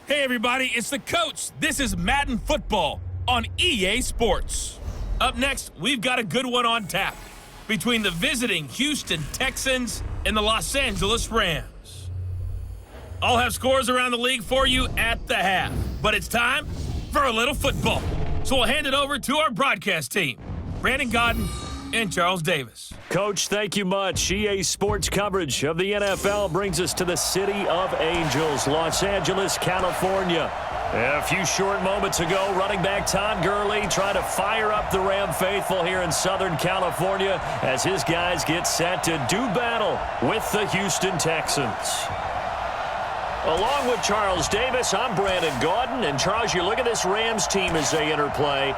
Hey everybody, it's the coach. This is Madden Football on EA Sports. Up next, we've got a good one on tap between the visiting Houston Texans and the Los Angeles Rams. I'll have scores around the league for you at the half, but it's time for a little football. So we'll hand it over to our broadcast team, Brandon Godden and Charles Davis. Coach, thank you much. EA Sports coverage of the NFL brings us to the City of Angels, Los Angeles, California. A few short moments ago, running back Todd Gurley trying to fire up the Ram faithful here in Southern California as his guys get set to do battle with the Houston Texans. Along with Charles Davis, I'm Brandon Gaudin. And Charles, you look at this Rams team as they interplay.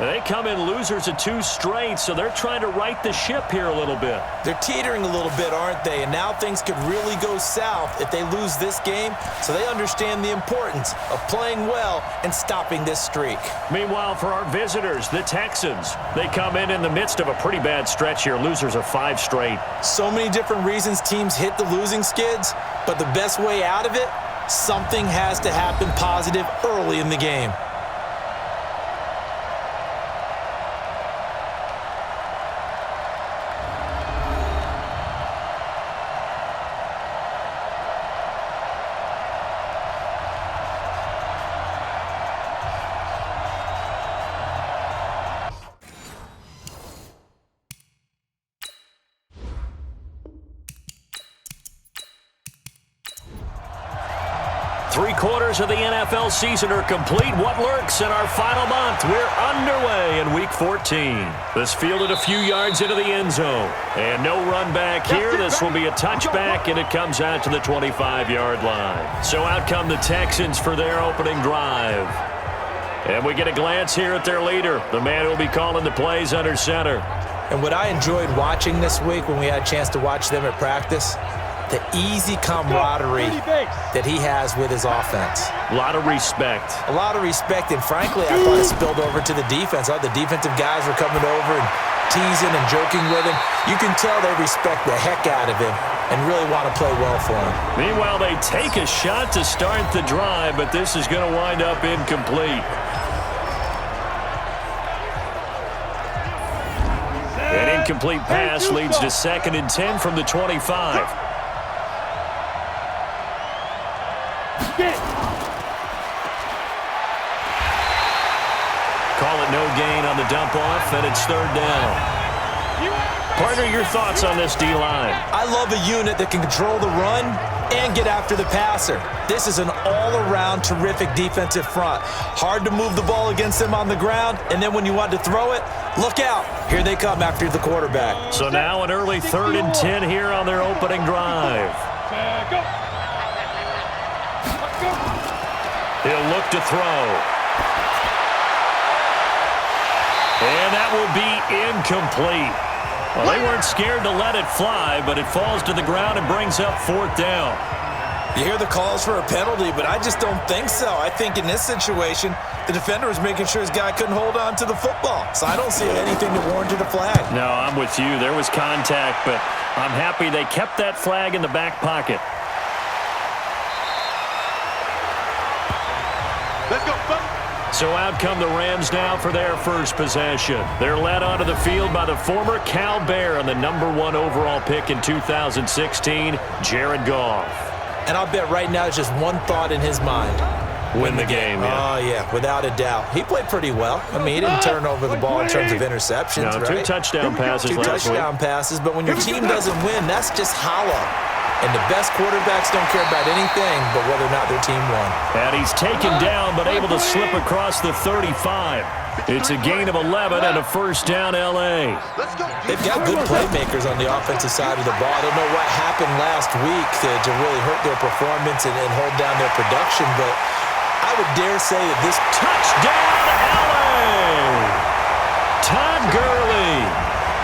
They come in losers of 2 straight, so they're trying to right the ship here a little bit. They're teetering a little bit, aren't they? And now things could really go south if they lose this game, so they understand the importance of playing well and stopping this streak. Meanwhile, for our visitors, the Texans, they come in the midst of a pretty bad stretch here, losers of 5 straight. So many different reasons teams hit the losing skids, but the best way out of it, something has to happen positive early in the game. Three-quarters of the NFL season are complete. What lurks in our final month? We're underway in Week 14. This fielded a few yards into the end zone. And no run back here. This will be a touchback, and it comes out to the 25-yard line. So out come the Texans for their opening drive. And we get a glance here at their leader, the man who will be calling the plays under center. And what I enjoyed watching this week when we had a chance to watch them at practice, the easy camaraderie that he has with his offense. A lot of respect. A lot of respect, and frankly, I thought it spilled over to the defense. The defensive guys were coming over and teasing and joking with him. You can tell they respect the heck out of him and really want to play well for him. Meanwhile, they take a shot to start the drive, but this is going to wind up incomplete. An incomplete pass leads to 2nd and 10 from the 25. Call it no gain on the dump off, and it's 3rd down. Partner, your thoughts on this D-line? I love a unit that can control the run and get after the passer. This is an all-around terrific defensive front. Hard to move the ball against them on the ground, and then when you want to throw it, look out. Here they come after the quarterback. So now an early 3rd and 10 here on their opening drive. He'll look to throw. And that will be incomplete. Well, they weren't scared to let it fly, but it falls to the ground and brings up 4th down. You hear the calls for a penalty, but I just don't think so. I think in this situation, the defender was making sure his guy couldn't hold on to the football. So I don't see anything that warranted a flag. No, I'm with you. There was contact, but I'm happy they kept that flag in the back pocket. Let's go, buddy. So out come the Rams now for their first possession. They're led onto the field by the former Cal Bear and the #1 overall pick in 2016, Jared Goff. And I'll bet right now it's just one thought in his mind. Win the game, yeah. Oh, yeah, without a doubt. He played pretty well. I mean, he didn't turn over the ball in terms of interceptions, no, right? 2 touchdown passes last week. 2 touchdown passes, but when your team doesn't win, that's just hollow. And the best quarterbacks don't care about anything but whether or not their team won. And he's taken down but able to slip across the 35. It's a gain of 11 and a 1st down L.A. They've got good playmakers on the offensive side of the ball. I don't know what happened last week to really hurt their performance and hold down their production, but I would dare say that this touchdown L.A. Todd Gurley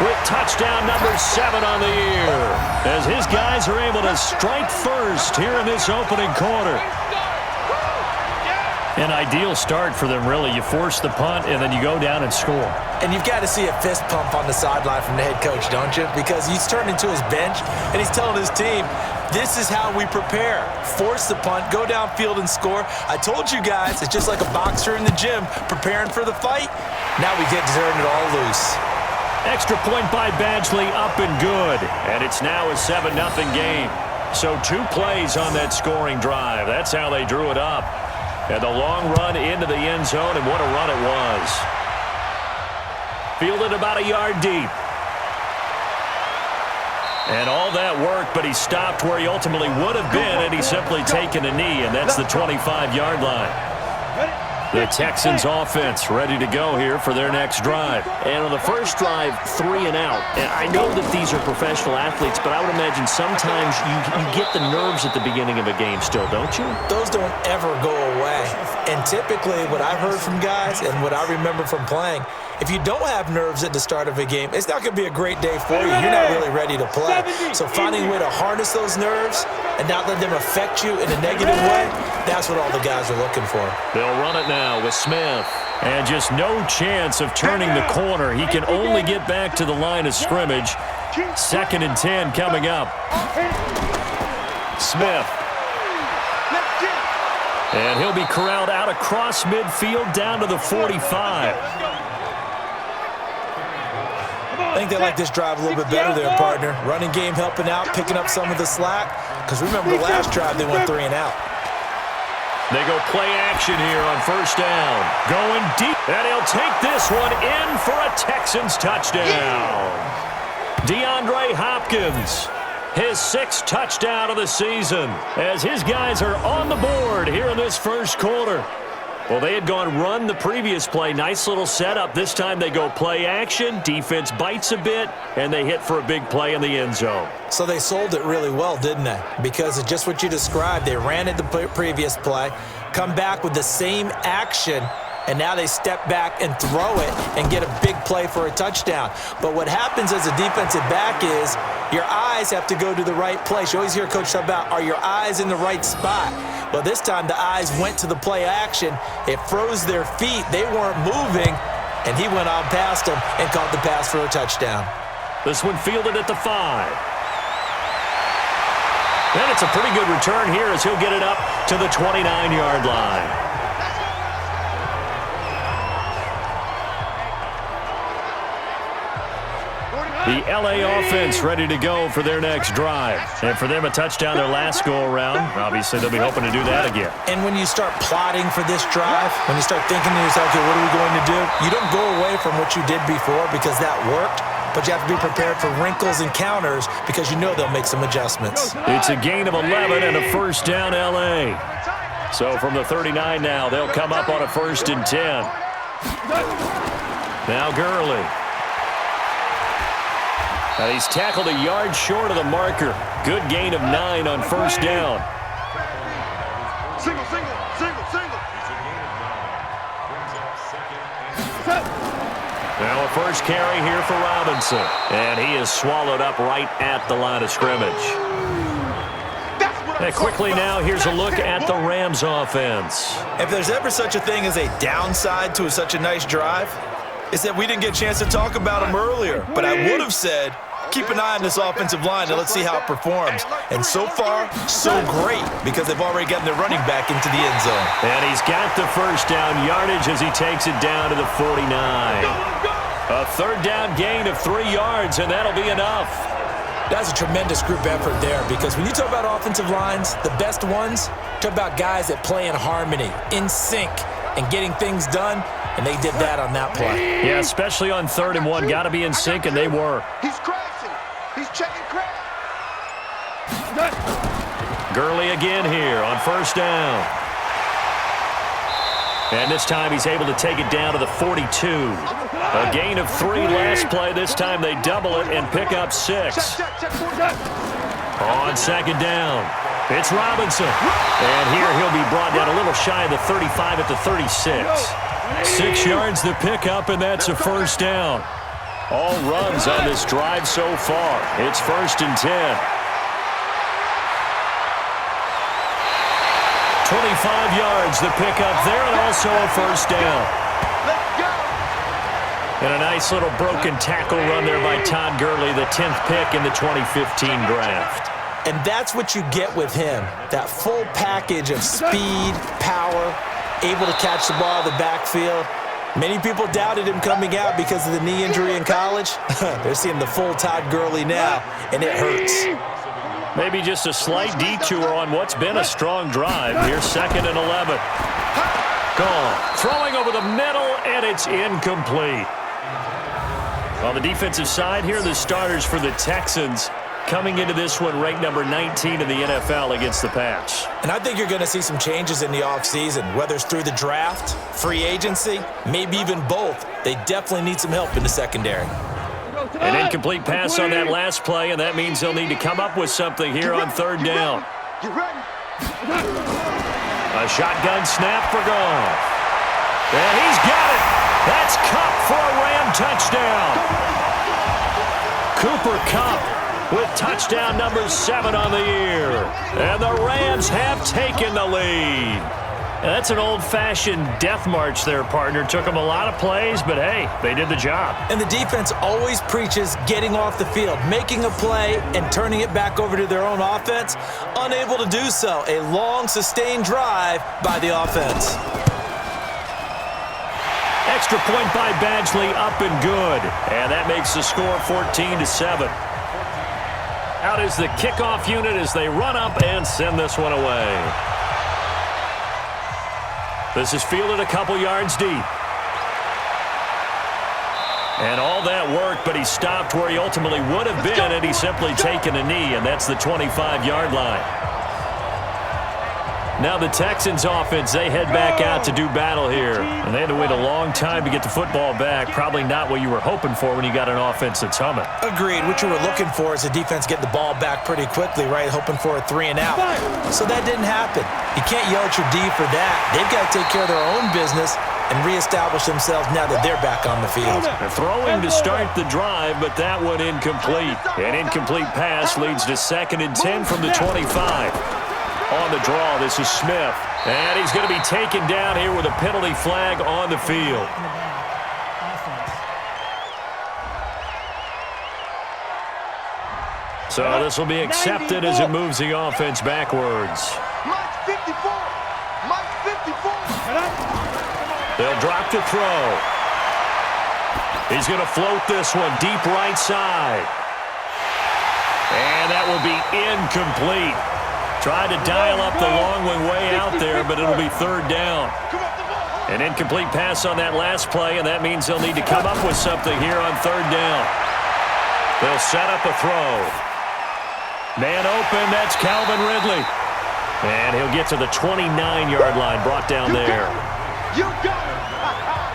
with touchdown number 7 on the year as his guys are able to strike first here in this opening quarter. An ideal start for them, really. You force the punt, and then you go down and score. And you've got to see a fist pump on the sideline from the head coach, don't you? Because he's turned into his bench, and he's telling his team, this is how we prepare. Force the punt, go downfield and score. I told you guys, it's just like a boxer in the gym preparing for the fight. Now we get to turn it all loose. Extra point by Badgley, up and good. And it's now a 7-0 game. So 2 plays on that scoring drive. That's how they drew it up. And the long run into the end zone, and what a run it was. Fielded about a yard deep. And all that work, but he stopped where he ultimately would have been, and he's simply taken a knee, and that's the 25-yard line. The Texans offense ready to go here for their next drive. And on the first drive, 3 and out. And I know that these are professional athletes, but I would imagine sometimes you get the nerves at the beginning of a game still, don't you? Those don't ever go away. And typically what I've heard from guys and what I remember from playing, if you don't have nerves at the start of a game, it's not going to be a great day for you. You're not really ready to play. So finding a way to harness those nerves and not let them affect you in a negative way, that's what all the guys are looking for. They'll run it now with Smith. And just no chance of turning the corner. He can only get back to the line of scrimmage. 2nd and 10 coming up. Smith. And he'll be corralled out across midfield down to the 45. I think they like this drive a little bit better there, partner. Running game helping out, picking up some of the slack. Because remember the last drive, they went 3 and out. They go play action here on first down. Going deep. And he'll take this one in for a Texans touchdown. DeAndre Hopkins, his 6th touchdown of the season, as his guys are on the board here in this first quarter. Well, they had gone run the previous play. Nice little setup. This time they go play action. Defense bites a bit, and they hit for a big play in the end zone. So they sold it really well, didn't they? Because of just what you described. They ran it the previous play, come back with the same action, and now they step back and throw it and get a big play for a touchdown. But what happens as a defensive back is your eyes have to go to the right place. You always hear Coach talk about, are your eyes in the right spot? Well, this time the eyes went to the play action. It froze their feet. They weren't moving, and he went on past them and caught the pass for a touchdown. This one fielded at the 5. And it's a pretty good return here as he'll get it up to the 29-yard line. The L.A. offense ready to go for their next drive. And for them, a touchdown their last go-around. Obviously, they'll be hoping to do that again. And when you start plotting for this drive, when you start thinking to yourself, okay, what are we going to do? You don't go away from what you did before because that worked, but you have to be prepared for wrinkles and counters because you know they'll make some adjustments. It's a gain of 11 and a first down L.A. So from the 39 now, they'll come up on a 1st and 10. Now Gurley. Now he's tackled a yard short of the marker. Good gain of 9 on first down. Single. Now a first carry here for Robinson. And he is swallowed up right at the line of scrimmage. And quickly now, here's a look at the Rams offense. If there's ever such a thing as a downside to such a nice drive, it's that we didn't get a chance to talk about them earlier. But I would have said, keep an eye on this offensive line and let's see how it performs. And so far, so great, because they've already gotten their running back into the end zone. And he's got the first down yardage as he takes it down to the 49. A 3rd down gain of 3 yards, and that'll be enough. That's a tremendous group effort there, because when you talk about offensive lines, the best ones, talk about guys that play in harmony, in sync, and getting things done. And they did that on that play. Yeah, especially on 3rd and 1. Got to be in sync, and they were. He's crazy. He's checking crack. Gurley again here on first down. And this time he's able to take it down to the 42. A gain of 3 last play. This time they double it and pick up 6. On 2nd down, it's Robinson. And here he'll be brought down a little shy of the 35 at the 36. 6 yards the pickup, and that's a first down. All runs on this drive so far. It's 1st and 10. 25 yards the pickup there, and also a first down. Let's go. And a nice little broken tackle run there by Todd Gurley, the 10th pick in the 2015 draft. And that's what you get with him, that full package of speed, power, able to catch the ball in the backfield. Many people doubted him coming out because of the knee injury in college. They're seeing the full Todd Gurley now, and it hurts. Maybe just a slight detour on what's been a strong drive. Here's 2nd and 11. Gone. Throwing over the middle, and it's incomplete. On the defensive side here, the starters for the Texans coming into this one ranked number 19 in the NFL against the pass. And I think you're going to see some changes in the offseason, whether it's through the draft, free agency, maybe even both. They definitely need some help in the secondary. An incomplete pass on that last play, and that means they'll need to come up with something here on 3rd down. Get ready. A shotgun snap for Goff. And he's got it. That's Kupp for a Ram touchdown. Cooper Kupp with touchdown number 7 on the year. And the Rams have taken the lead. And that's an old-fashioned death march there, partner. Took them a lot of plays, but hey, they did the job. And the defense always preaches getting off the field, making a play, and turning it back over to their own offense. Unable to do so. A long, sustained drive by the offense. Extra point by Badgley, up and good. And that makes the score 14-7. Out is the kickoff unit as they run up and send this one away. This is fielded a couple yards deep. And all that worked, but he stopped where he ultimately would have been had he simply taken a knee, and that's the 25-yard line. Now the Texans offense, they head back out to do battle here. And they had to wait a long time to get the football back. Probably not what you were hoping for when you got an offense that's humming. Agreed. What you were looking for is the defense getting the ball back pretty quickly, right? Hoping for a 3 and out. So that didn't happen. You can't yell at your D for that. They've got to take care of their own business and reestablish themselves now that they're back on the field. They're throwing to start the drive, but that one incomplete. An incomplete pass leads to 2nd and 10 from the 25. On the draw, this is Smith. And he's going to be taken down here with a penalty flag on the field. So this will be accepted as it moves the offense backwards. Mike's 54. Mike's 54. They'll drop the throw. He's going to float this one deep right side. And that will be incomplete. Tried to dial up the long one way out there, but it'll be 3rd down. An incomplete pass on that last play, and that means they'll need to come up with something here on 3rd down. They'll set up a throw. Man open, that's Calvin Ridley. And he'll get to the 29-yard line, brought down there. You got it.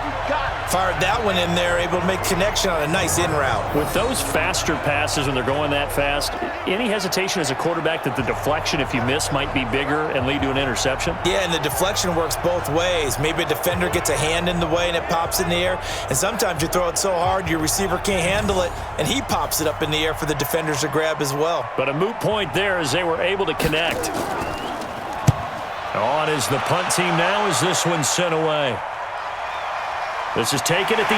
You got it. Fired that one in there, able to make connection on a nice in route. With those faster passes when they're going that fast, any hesitation as a quarterback that the deflection, if you miss, might be bigger and lead to an interception? Yeah, and the deflection works both ways. Maybe a defender gets a hand in the way and it pops in the air. And sometimes you throw it so hard your receiver can't handle it, and he pops it up in the air for the defenders to grab as well. But a moot point there as they were able to connect. On is the punt team now as this one's sent away. This is taken at the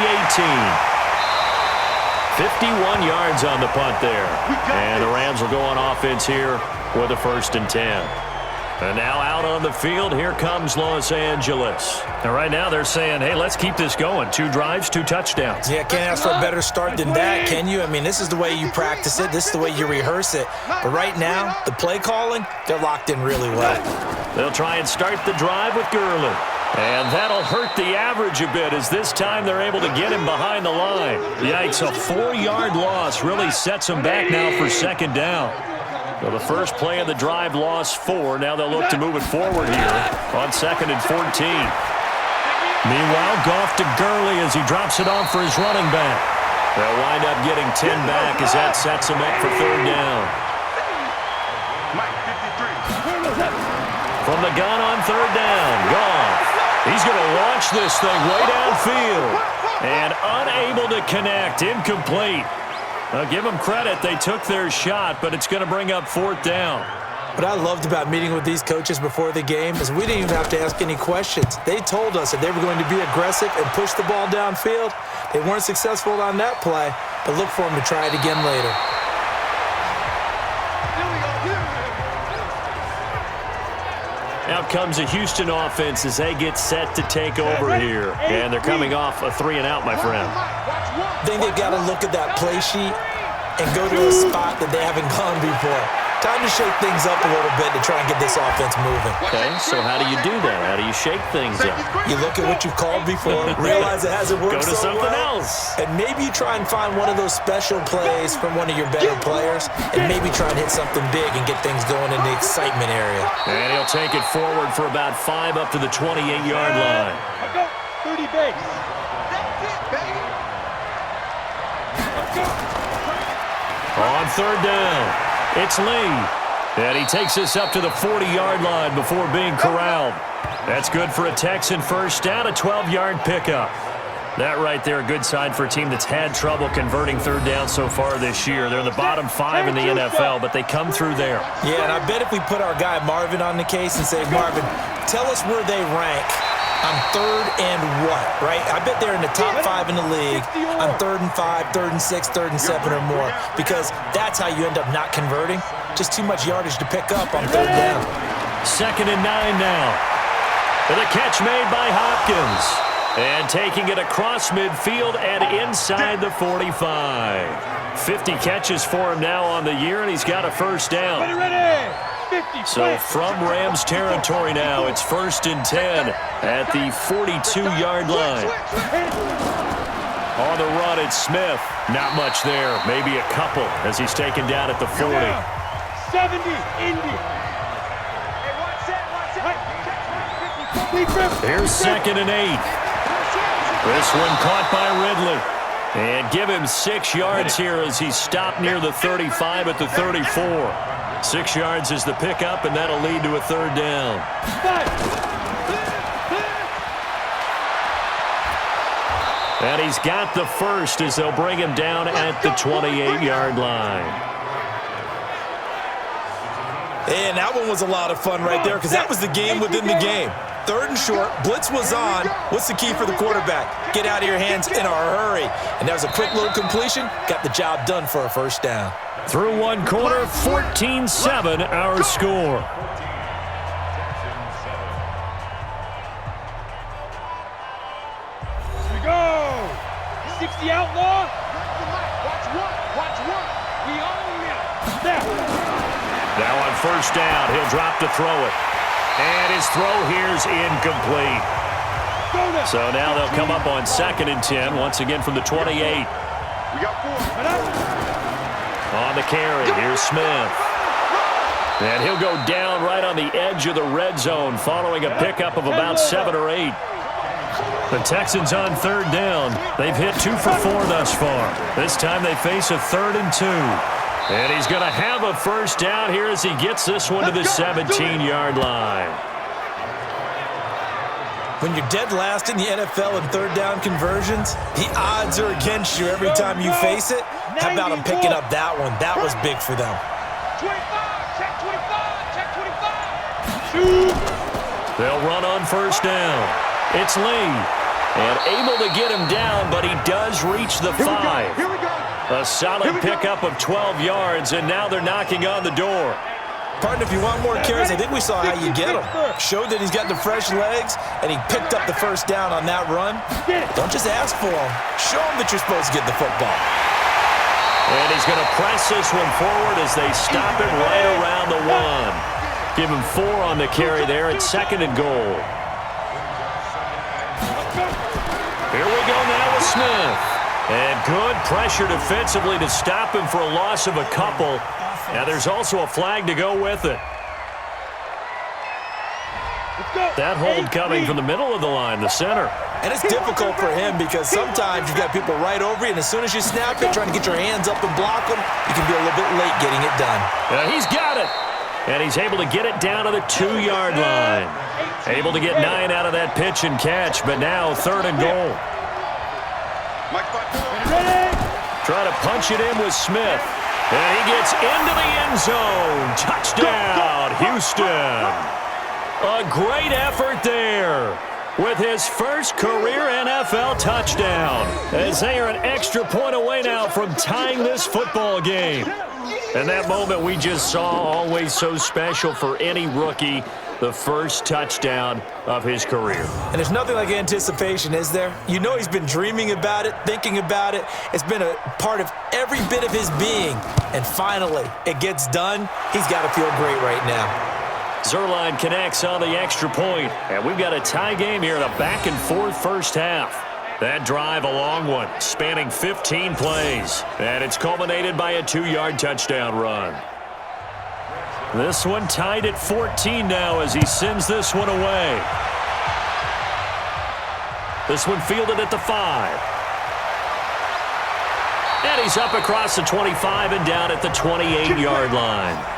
18. 51 yards on the punt there. And the Rams will go on offense here with a 1st and 10. And now out on the field, here comes Los Angeles. And right now they're saying, hey, let's keep this going. 2 drives, 2 touchdowns. Yeah, can't ask for a better start than that, can you? I mean, this is the way you practice it. This is the way you rehearse it. But right now, the play calling, they're locked in really well. They'll try and start the drive with Gurley. And that'll hurt the average a bit as this time they're able to get him behind the line. Yikes, a 4-yard loss really sets them back now for 2nd down. So the first play of the drive lost 4. Now they'll look to move it forward here on 2nd and 14. Meanwhile, Goff to Gurley as he drops it off for his running back. They'll wind up getting 10 back as that sets them up for 3rd down. Mike 53. From the gun on 3rd down, Goff. He's going to launch this thing way downfield. And unable to connect, incomplete. Now, give them credit, they took their shot, but it's going to bring up 4th down. What I loved about meeting with these coaches before the game is we didn't even have to ask any questions. They told us that they were going to be aggressive and push the ball downfield. They weren't successful on that play, but look for them to try it again later. Out comes a Houston offense as they get set to take over here. And they're coming off a 3-and-out, my friend. I think they've got to look at that play sheet and go to a spot that they haven't gone before. Time to shake things up a little bit to try and get this offense moving. Okay, so how do you do that? How do you shake things up? You look at what you've called before, realize it hasn't worked Go to so something well, else. and maybe you try and find one of those special plays from one of your better players, and maybe try and hit something big and get things going in the excitement area. And he'll take it forward for about 5 up to the 28-yard line. I go 30 base. That's it, baby. Let's go. On third down, it's Lee. And he takes us up to the 40-yard line before being corralled. That's good for a Texan first down, a 12-yard pickup. That right there, a good sign for a team that's had trouble converting third down so far this year. They're in the bottom 5 in the NFL, but they come through there. Yeah, and I bet if we put our guy Marvin on the case and say, Marvin, tell us where they rank on third and what, right? I bet they're in the top 5 in the league on 3rd and 5, 3rd and 6, 3rd and 7 or more, because that's how you end up not converting. Just too much yardage to pick up on third down. 2nd and 9 now. And the catch made by Hopkins. And taking it across midfield and inside the 45. 50 catches for him now on the year, and he's got a first down. So from Rams territory now, it's 1st and 10 at the 42-yard line. On the run, it's Smith. Not much there, maybe a couple as he's taken down at the 40. 70, Indy. Here's 2nd and 8. This one caught by Ridley. And give him 6 yards here as he's stopped near the 35 at the 34. 6 yards is the pickup, and that'll lead to a third down. And he's got the first as they'll bring him down at the 28-yard line. And that one was a lot of fun right there because that was the game within the game. 3rd and short, blitz was on. What's the key for the quarterback? Get out of your hands in a hurry. And that was a quick little completion. Got the job done for a first down. Through one quarter, 14-7 our score. Here we go. 60 outlaw. Watch one. We own it. Step. Now on first down, he'll drop to throw it. And his throw here's incomplete. So now they'll come up on 2nd and 10, once again from the 28. We got 4. On the carry, here's Smith. And he'll go down right on the edge of the red zone following a pickup of about 7 or 8. The Texans on third down. They've hit 2 for 4 thus far. This time they face a 3rd and 2. And he's going to have a first down here as he gets this one to the 17-yard line. When you're dead last in the NFL in third down conversions, the odds are against you every time you face it. How about them picking up that one? That was big for them. 25, check 25. They'll run on first down. It's Lee. And able to get him down, but he does reach the 5. Here we go. A solid pickup of 12 yards, and now they're knocking on the door. Partner, if you want more carries, I think we saw how you get him. Showed that he's got the fresh legs, and he picked up the first down on that run. Don't just ask for him. Show him that you're supposed to get the football. And he's going to press this one forward as they stop it right around the 1. Give him 4 on the carry there at 2nd and goal. Here we go now with Smith. And good pressure defensively to stop him for a loss of a couple. Now there's also a flag to go with it. That hold coming from the middle of the line, the center. And it's difficult for him because sometimes you've got people right over you, and as soon as you snap it, trying to get your hands up and block them, you can be a little bit late getting it done. He's got it. And he's able to get it down to the 2-yard line. Able to get 9 out of that pitch and catch, but now 3rd and goal. Try to punch it in with Smith. And he gets into the end zone. Touchdown, Houston. A great effort there with his first career NFL touchdown, as they are an extra point away now from tying this football game. And that moment we just saw, always so special for any rookie, the first touchdown of his career. And there's nothing like anticipation, is there? You know he's been dreaming about it, thinking about it. It's been a part of every bit of his being. And finally, it gets done. He's got to feel great right now. Zuerlein connects on the extra point, and we've got a tie game here in a back-and-forth first half. That drive, a long one, spanning 15 plays, and it's culminated by a 2-yard touchdown run. This one tied at 14 now as he sends this one away. This one fielded at the 5. And he's up across the 25 and down at the 28-yard line.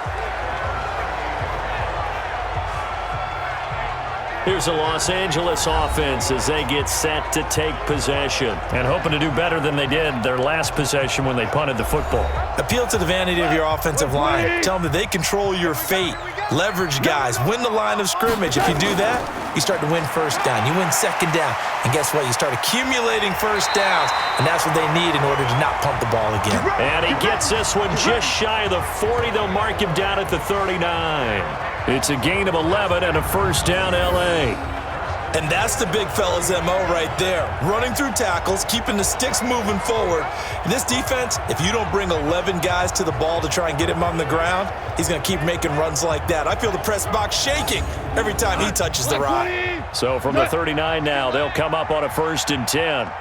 Here's the Los Angeles offense as they get set to take possession. And hoping to do better than they did their last possession when they punted the football. Appeal to the vanity of your offensive line. Tell them that they control your fate. Leverage guys. Win the line of scrimmage. If you do that, you start to win first down. You win second down. And guess what? You start accumulating first downs. And that's what they need in order to not punt the ball again. And he gets this one just shy of the 40. They'll mark him down at the 39. It's a gain of 11 and a first down, L.A. And that's the big fella's MO right there. Running through tackles, keeping the sticks moving forward. This defense, if you don't bring 11 guys to the ball to try and get him on the ground, he's going to keep making runs like that. I feel the press box shaking every time he touches the rock. So from the 39 now, they'll come up on a 1st and 10.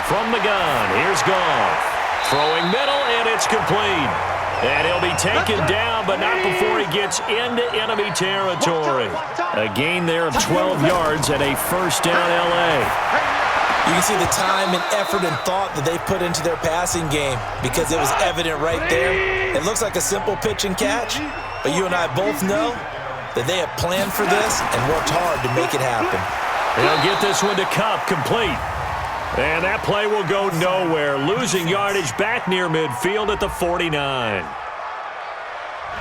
From the gun, here's Goff. Throwing middle, and it's complete. And he'll be taken down, but not before he gets into enemy territory. A gain there of 12 yards and a first down, L.A. You can see the time and effort and thought that they put into their passing game because it was evident right there. It looks like a simple pitch and catch, but you and I both know that they have planned for this and worked hard to make it happen. They'll get this one to Kupp, complete. And that play will go nowhere, losing yardage back near midfield at the 49.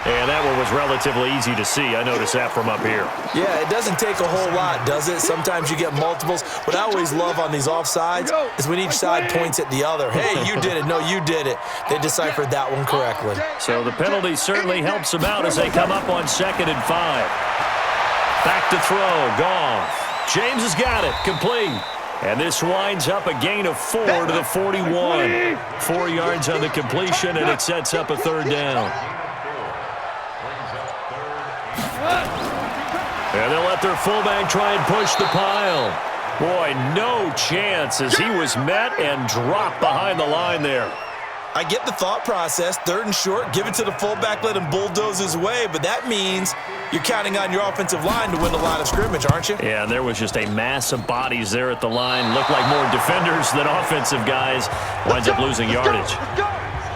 And that one was relatively easy to see. I noticed that from up here. Yeah, it doesn't take a whole lot, does it? Sometimes you get multiples. What I always love on these offsides is when each side points at the other. Hey, you did it. No, you did it. They deciphered that one correctly. So the penalty certainly helps them out as they come up on 2nd and 5. Back to throw, Goff. James has got it, complete. And this winds up a gain of 4 to the 41. 4 yards on the completion, and it sets up a 3rd down. And they'll let their fullback try and push the pile. Boy, no chance as he was met and dropped behind the line there. I get the thought process. 3rd and short, give it to the fullback, let him bulldoze his way. But that means you're counting on your offensive line to win the line of scrimmage, aren't you? Yeah, there was just a mass of bodies there at the line. Looked like more defenders than offensive guys. Winds up losing yardage.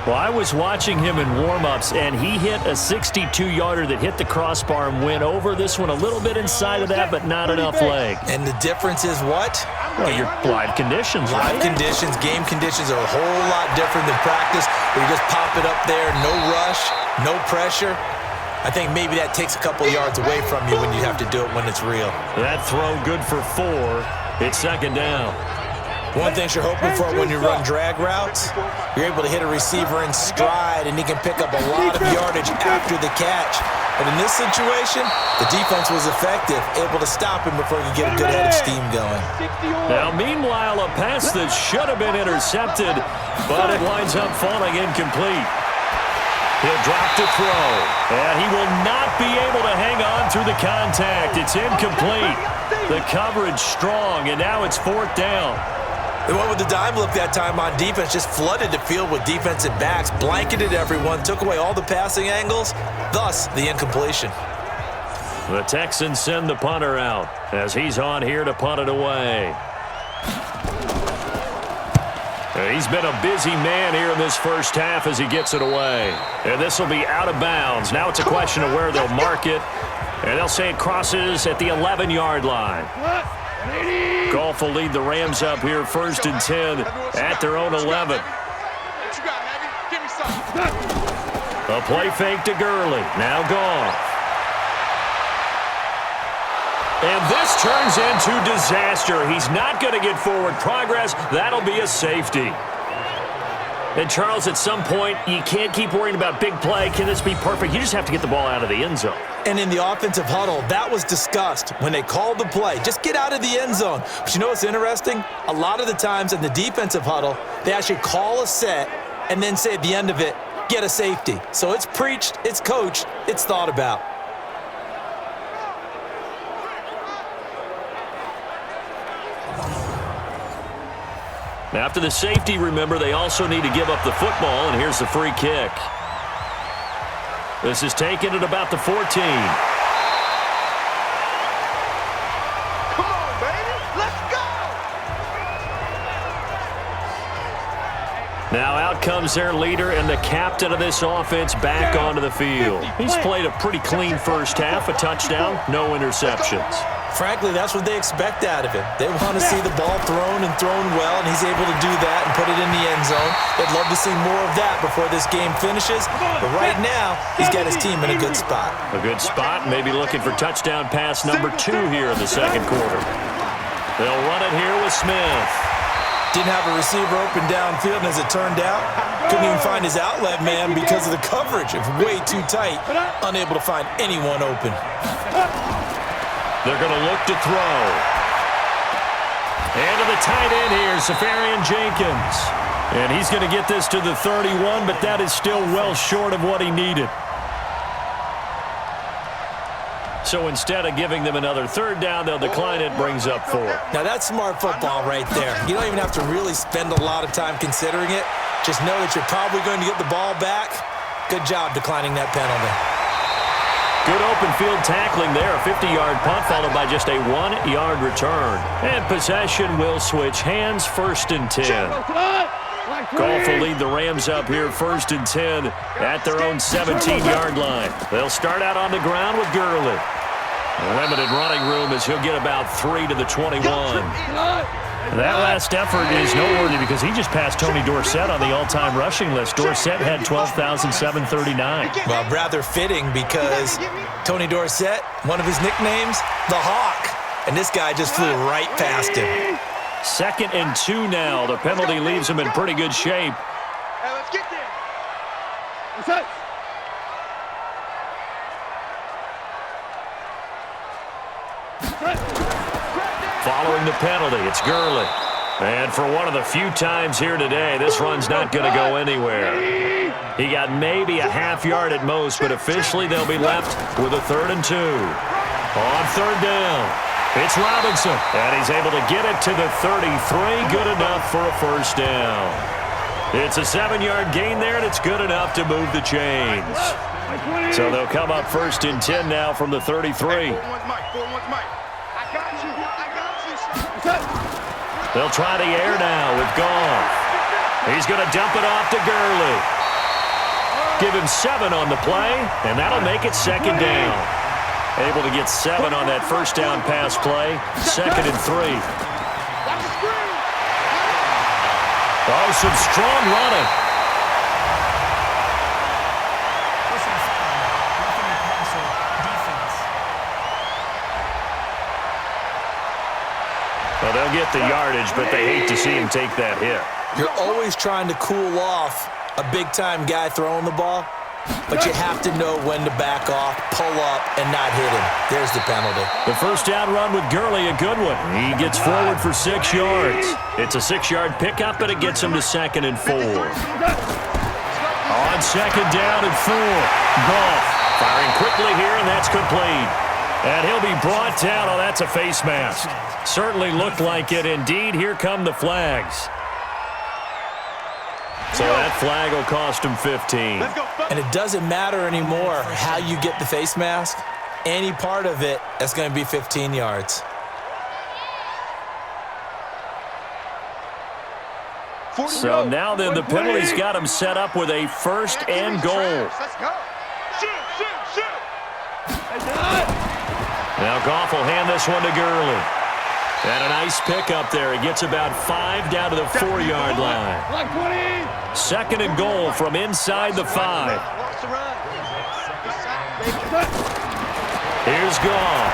Well, I was watching him in warm-ups, and he hit a 62-yarder that hit the crossbar and went over. This one a little bit inside of that, but not enough leg. And the difference is what? Well, your live conditions, right? Live conditions, game conditions are a whole lot different than practice, where you just pop it up there, no rush, no pressure. I think maybe that takes a couple yards away from you when you have to do it when it's real. That throw good for 4. It's 2nd down. One thing you're hoping for when you run drag routes, you're able to hit a receiver in stride, and he can pick up a lot of yardage after the catch. But in this situation, the defense was effective, able to stop him before he could get a good head of steam going. Now, meanwhile, a pass that should have been intercepted, but it winds up falling incomplete. He'll drop to throw, and he will not be able to hang on through the contact. It's incomplete. The coverage strong, and now it's 4th down. They went with the dime look that time on defense, just flooded the field with defensive backs, blanketed everyone, took away all the passing angles, thus the incompletion. The Texans send the punter out as he's on here to punt it away. He's been a busy man here in this first half as he gets it away. And this will be out of bounds. Now it's a question of where they'll mark it. And they'll say it crosses at the 11-yard line. Goff will lead the Rams up here 1st and 10 at their own 11. A play fake to Gurley. Now Goff. And this turns into disaster. He's not going to get forward progress. That'll be a safety. And, Charles, at some point, you can't keep worrying about big play. Can this be perfect? You just have to get the ball out of the end zone. And in the offensive huddle, that was discussed when they called the play. Just get out of the end zone. But you know what's interesting? A lot of the times in the defensive huddle, they actually call a set and then say at the end of it, get a safety. So it's preached, it's coached, it's thought about. After the safety, remember, they also need to give up the football, and here's the free kick. This is taken at about the 14. Come on, baby. Let's go. Now out comes their leader and the captain of this offense back onto the field. He's played a pretty clean first half, a touchdown, no interceptions. Frankly, that's what they expect out of him. They want to see the ball thrown and thrown well, and he's able to do that and put it in the end zone. They'd love to see more of that before this game finishes. But right now, he's got his team in a good spot. A good spot, maybe looking for touchdown pass number 2 here in the second quarter. They'll run it here with Smith. Didn't have a receiver open downfield, and as it turned out, couldn't even find his outlet man because of the coverage. It was way too tight, unable to find anyone open. They're going to look to throw. And to the tight end here, Safarian Jenkins. And he's going to get this to the 31, but that is still well short of what he needed. So instead of giving them another third down, they'll decline it, brings up 4. Now that's smart football right there. You don't even have to really spend a lot of time considering it. Just know that you're probably going to get the ball back. Good job declining that penalty. Good open field tackling there. A 50-yard punt followed by just a 1-yard return. And possession will switch hands, 1st and 10. Goff will lead the Rams up here, 1st and 10 at their own 17-yard line. They'll start out on the ground with Gurley. Limited running room as he'll get about 3 to the 21. That last effort is noteworthy because he just passed Tony Dorsett on the all-time rushing list. Dorsett had 12,739. Well, rather fitting because Tony Dorsett, one of his nicknames, the Hawk. And this guy just flew right past him. 2nd and 2 now. The penalty leaves him in pretty good shape. Hey, let's get there. What's up? Following the penalty, it's Gurley. And for one of the few times here today, this run's not going to go anywhere. He got maybe a half yard at most, but officially they'll be left with a 3rd and 2. On 3rd down, it's Robinson. And he's able to get it to the 33. Good enough for a 1st down. It's a 7-yard gain there, and it's good enough to move the chains. So they'll come up 1st and 10 now from the 33. They'll try the air now with Goff. He's going to dump it off to Gurley. Give him 7 on the play, and that'll make it 2nd down. Able to get 7 on that 1st down pass play. 2nd and 3. Oh, some strong running. Well, they'll get the yardage, but they hate to see him take that hit. You're always trying to cool off a big-time guy throwing the ball, but you have to know when to back off, pull up, and not hit him. There's the penalty. The 1st down run with Gurley, a good one. He gets forward for 6 yards. It's a 6-yard pickup, but it gets him to 2nd and 4. On 2nd down and 4, Goff firing quickly here, and that's complete. And he'll be brought down. Oh, that's a face mask. Certainly looked like it. Indeed, here come the flags. So that flag will cost him 15. And it doesn't matter anymore how you get the face mask. Any part of it, that's going to be 15 yards. So now then, the penalty's got him set up with a 1st and goal. Let's go. Now Goff will hand this one to Gurley. And a nice pickup there. He gets about 5 down to the 4-yard line. Like 20. Second and goal from inside the 5. Here's Goff.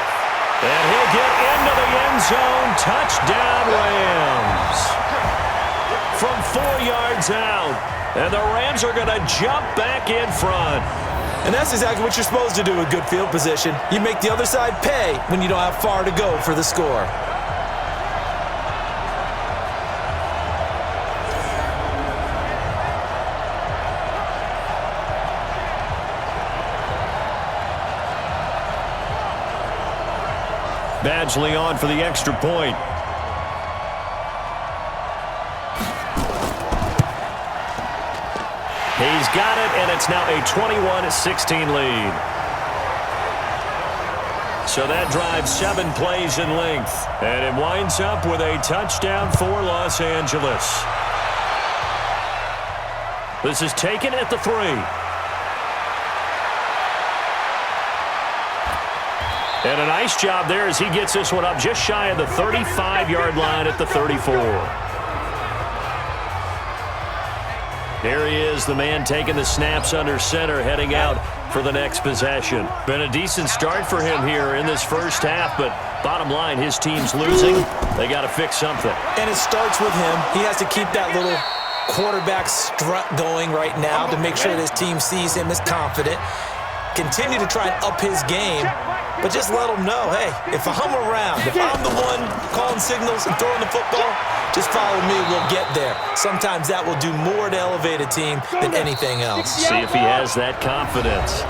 And he'll get into the end zone. Touchdown, Rams. From 4 yards out. And the Rams are going to jump back in front. And that's exactly what you're supposed to do with good field position. You make the other side pay when you don't have far to go for the score. Badgley on for the extra point. He's got it, and it's now a 21-16 lead. So that drives 7 plays in length, and it winds up with a touchdown for Los Angeles. This is taken at the 3. And a nice job there as he gets this one up just shy of the 35-yard line at the 34. There he is, the man taking the snaps under center, heading out for the next possession. Been a decent start for him here in this first half, but bottom line, his team's losing. They got to fix something. And it starts with him. He has to keep that little quarterback strut going right now to make sure that his team sees him as confident. Continue to try and up his game, but just let him know, hey, if I'm around, if I'm the one calling signals and throwing the football, just follow me, we'll get there. Sometimes that will do more to elevate a team than anything else. See if he has that confidence.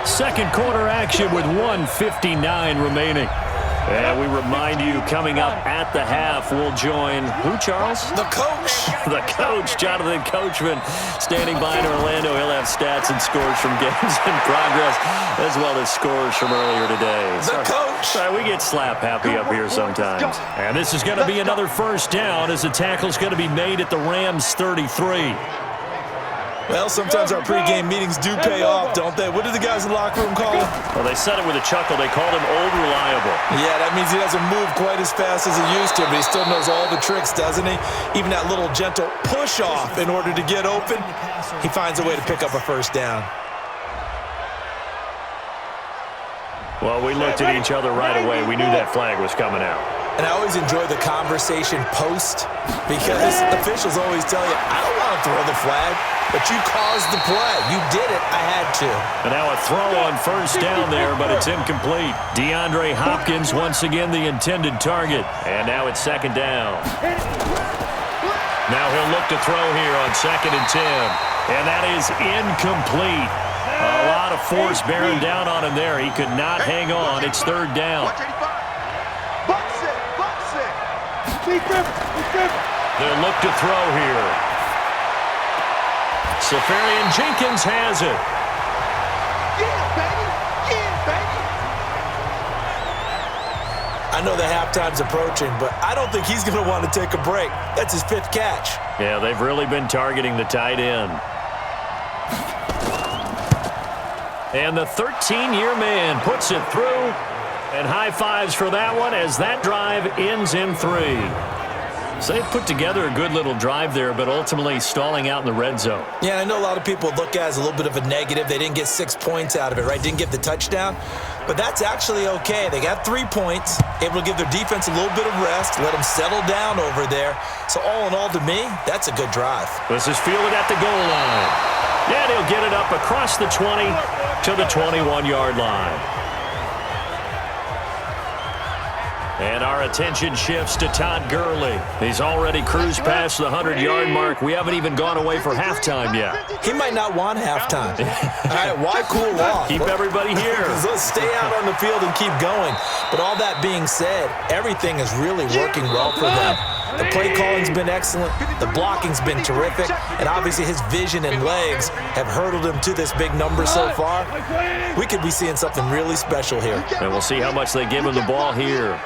Second quarter action with 1:59 remaining. And we remind you, coming up at the half, we'll join who, Charles? The coach. The coach, Jonathan Coachman, standing by in Orlando. He'll have stats and scores from games in progress, as well as scores from earlier today. The coach. Sorry, we get slap happy up here sometimes. And this is going to be another first down as the tackle's going to be made at the Rams' 33. Well, sometimes our pregame meetings do pay off, don't they? What do the guys in the locker room call him? Well, they said it with a chuckle. They called him Old Reliable. Yeah, that means he doesn't move quite as fast as he used to, but he still knows all the tricks, doesn't he? Even that little gentle push-off in order to get open, he finds a way to pick up a first down. Well, we looked at each other right away. We knew that flag was coming out. And I always enjoy the conversation post because officials always tell you, I don't want to throw the flag, but you caused the play. You did it. I had to. And now a throw on first down there, but it's incomplete. DeAndre Hopkins once again the intended target. And now it's second down. Now he'll look to throw here on 2nd and 10. And that is incomplete. A lot of force bearing down on him there. He could not hang on. It's 3rd down. They'll look to throw here. Safarian Jenkins has it. Yeah, baby. Yeah, baby. I know the halftime's approaching, but I don't think he's going to want to take a break. That's his 5th catch. Yeah, they've really been targeting the tight end. And the 13-year man puts it through. And high fives for that one as that drive ends in 3. So they put together a good little drive there, but ultimately stalling out in the red zone. Yeah, I know a lot of people look at it as a little bit of a negative. They didn't get 6 points out of it, right? Didn't get the touchdown. But that's actually okay. They got 3 points, able to give their defense a little bit of rest, let them settle down over there. So all in all, to me, that's a good drive. This is fielded at the goal line. Yeah, he'll get it up across the 20 to the 21-yard line. And our attention shifts to Todd Gurley. He's already cruised past the 100-yard mark. We haven't even gone away for halftime yet. He might not want halftime. All right, why cool off? Keep everybody here. Let's stay out on the field and keep going. But all that being said, everything is really working well for them. The play calling's been excellent. The blocking's been terrific. And obviously his vision and legs have hurdled him to this big number so far. We could be seeing something really special here. And we'll see how much they give him the ball here.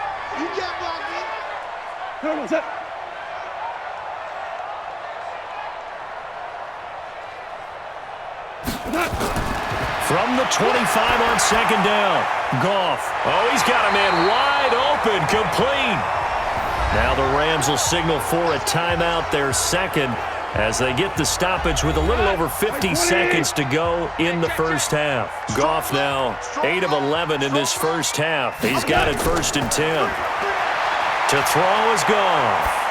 From the 25 on 2nd down. Goff. Oh, he's got a man wide open, complete. Now the Rams will signal for a timeout, their second, as they get the stoppage with a little over 50 seconds to go in the first half. Goff now 8 of 11 in this first half. He's got it 1st and 10. To throw is Goff.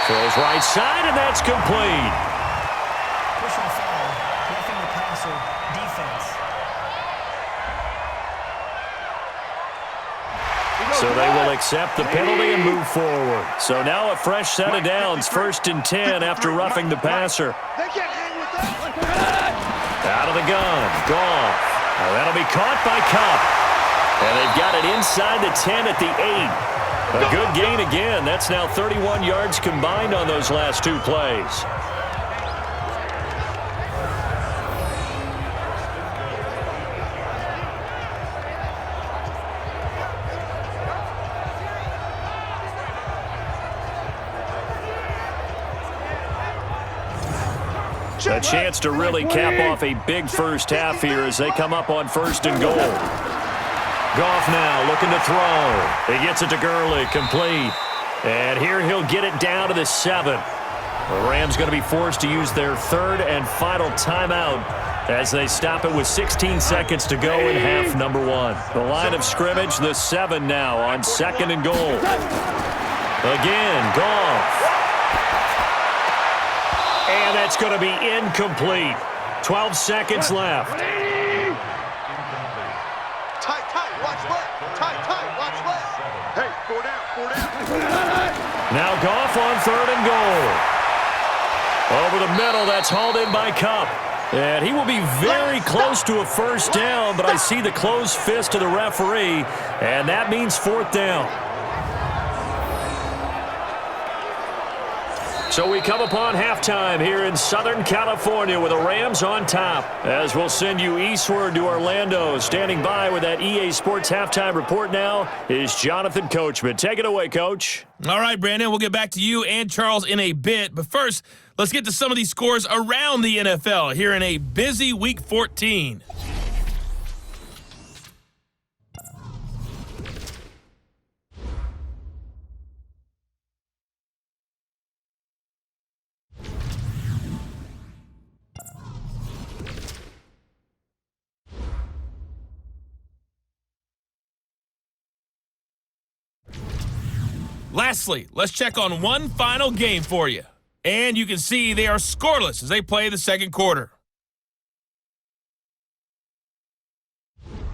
Throws right side, and that's complete. Personal foul, roughing the passer, defense. So they will accept the penalty and move forward. So now a fresh set of downs, 1st and 10 after roughing the passer. Out of the gun, Goff. Now that'll be caught by Kupp. And they've got it inside the 10 at the 8. A good gain again. That's now 31 yards combined on those last 2 plays. A chance to really cap off a big first half here as they come up on 1st and goal. Goff now looking to throw. He gets it to Gurley, complete. And here he'll get it down to the 7. The Rams going to be forced to use their 3rd and final timeout as they stop it with 16 seconds to go in half number 1. The line of scrimmage, the 7 now on 2nd and goal. Again, Goff. And that's going to be incomplete. 12 seconds left. Tight, watch left. Tight, watch left. Hey, 4 down. Now Goff on 3rd and goal. Over the middle, that's hauled in by Kupp. And he will be very close to a first down, but I see the closed fist of the referee, and that means 4th down. So we come upon halftime here in Southern California with the Rams on top. As we'll send you eastward to Orlando. Standing by with that EA Sports halftime report now is Jonathan Coachman. Take it away, Coach. All right, Brandon, we'll get back to you and Charles in a bit. But first, let's get to some of these scores around the NFL here in a busy Week 14. Lastly, let's check on one final game for you. And you can see they are scoreless as they play the second quarter.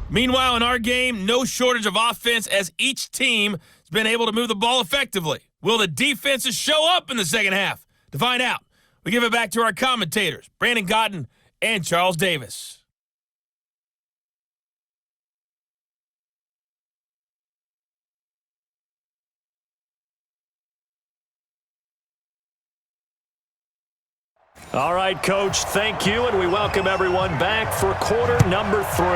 Meanwhile, in our game, no shortage of offense as each team has been able to move the ball effectively. Will the defenses show up in the second half? To find out, we give it back to our commentators, Brandon Cotton and Charles Davis. All right, Coach, thank you, and we welcome everyone back for quarter number 3.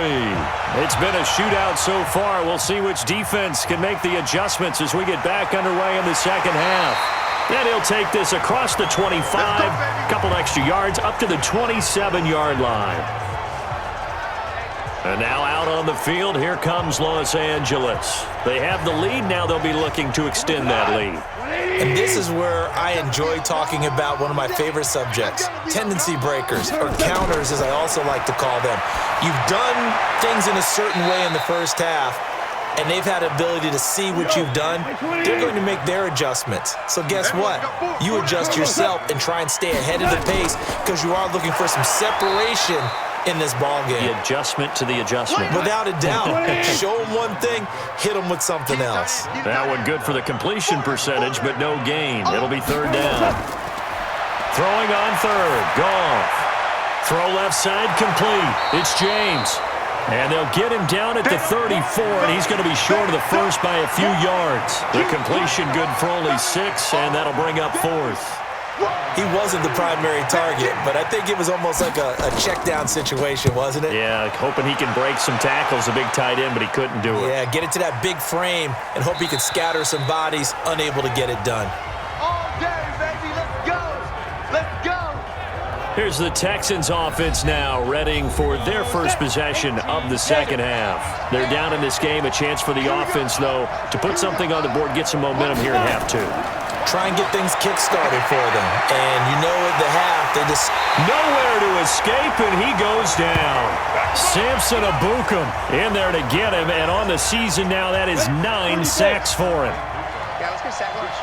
It's been a shootout so far. We'll see which defense can make the adjustments as we get back underway in the second half. And he'll take this across the 25, a couple extra yards, up to the 27-yard line. And now out on the field, here comes Los Angeles. They have the lead. Now they'll be looking to extend that lead. And this is where I enjoy talking about one of my favorite subjects, tendency breakers, or counters as I also like to call them. You've done things in a certain way in the first half, and they've had the ability to see what you've done. They're going to make their adjustments. So guess what? You adjust yourself and try and stay ahead of the pace because you are looking for some separation in this ball game. The adjustment to the adjustment. Without a doubt. Show them one thing, hit them with something else. That one good for the completion percentage, but no gain. It'll be 3rd down. Throwing on 3rd. Goff. Throw left side complete. It's James. And they'll get him down at the 34, and he's going to be short of the first by a few yards. The completion good for only 6, and that'll bring up 4th. He wasn't the primary target, but I think it was almost like a check-down situation, wasn't it? Yeah, hoping he can break some tackles, a big tight end, but he couldn't do it. Yeah, get it to that big frame and hope he could scatter some bodies, unable to get it done. All day, baby, let's go. Let's go. Here's the Texans offense now, readying for their first possession of the second half. They're down in this game. A chance for the offense, though, to put something on the board, get some momentum here in half two. Try and get things kick-started for them. And you know at the half, they just... Nowhere to escape, and he goes down. Samson Abukum in there to get him, and on the season now, that is 9 sacks for him. Yeah, let's get a sack lunch.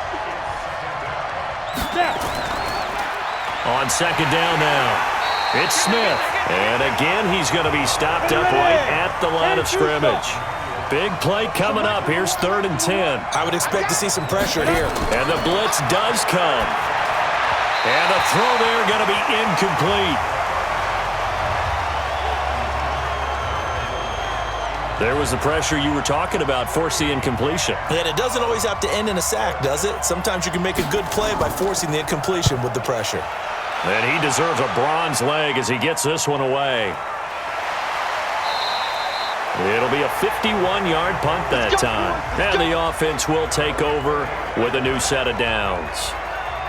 On second down now, it's Smith. And again, he's going to be stopped up right at the line of scrimmage. Big play coming up. Here's 3rd and 10. I would expect to see some pressure here. And the blitz does come. And the throw there going to be incomplete. There was the pressure you were talking about, force the incompletion. And it doesn't always have to end in a sack, does it? Sometimes you can make a good play by forcing the incompletion with the pressure. And he deserves a bronze leg as he gets this one away. It'll be a 51-yard punt that time. And the offense will take over with a new set of downs.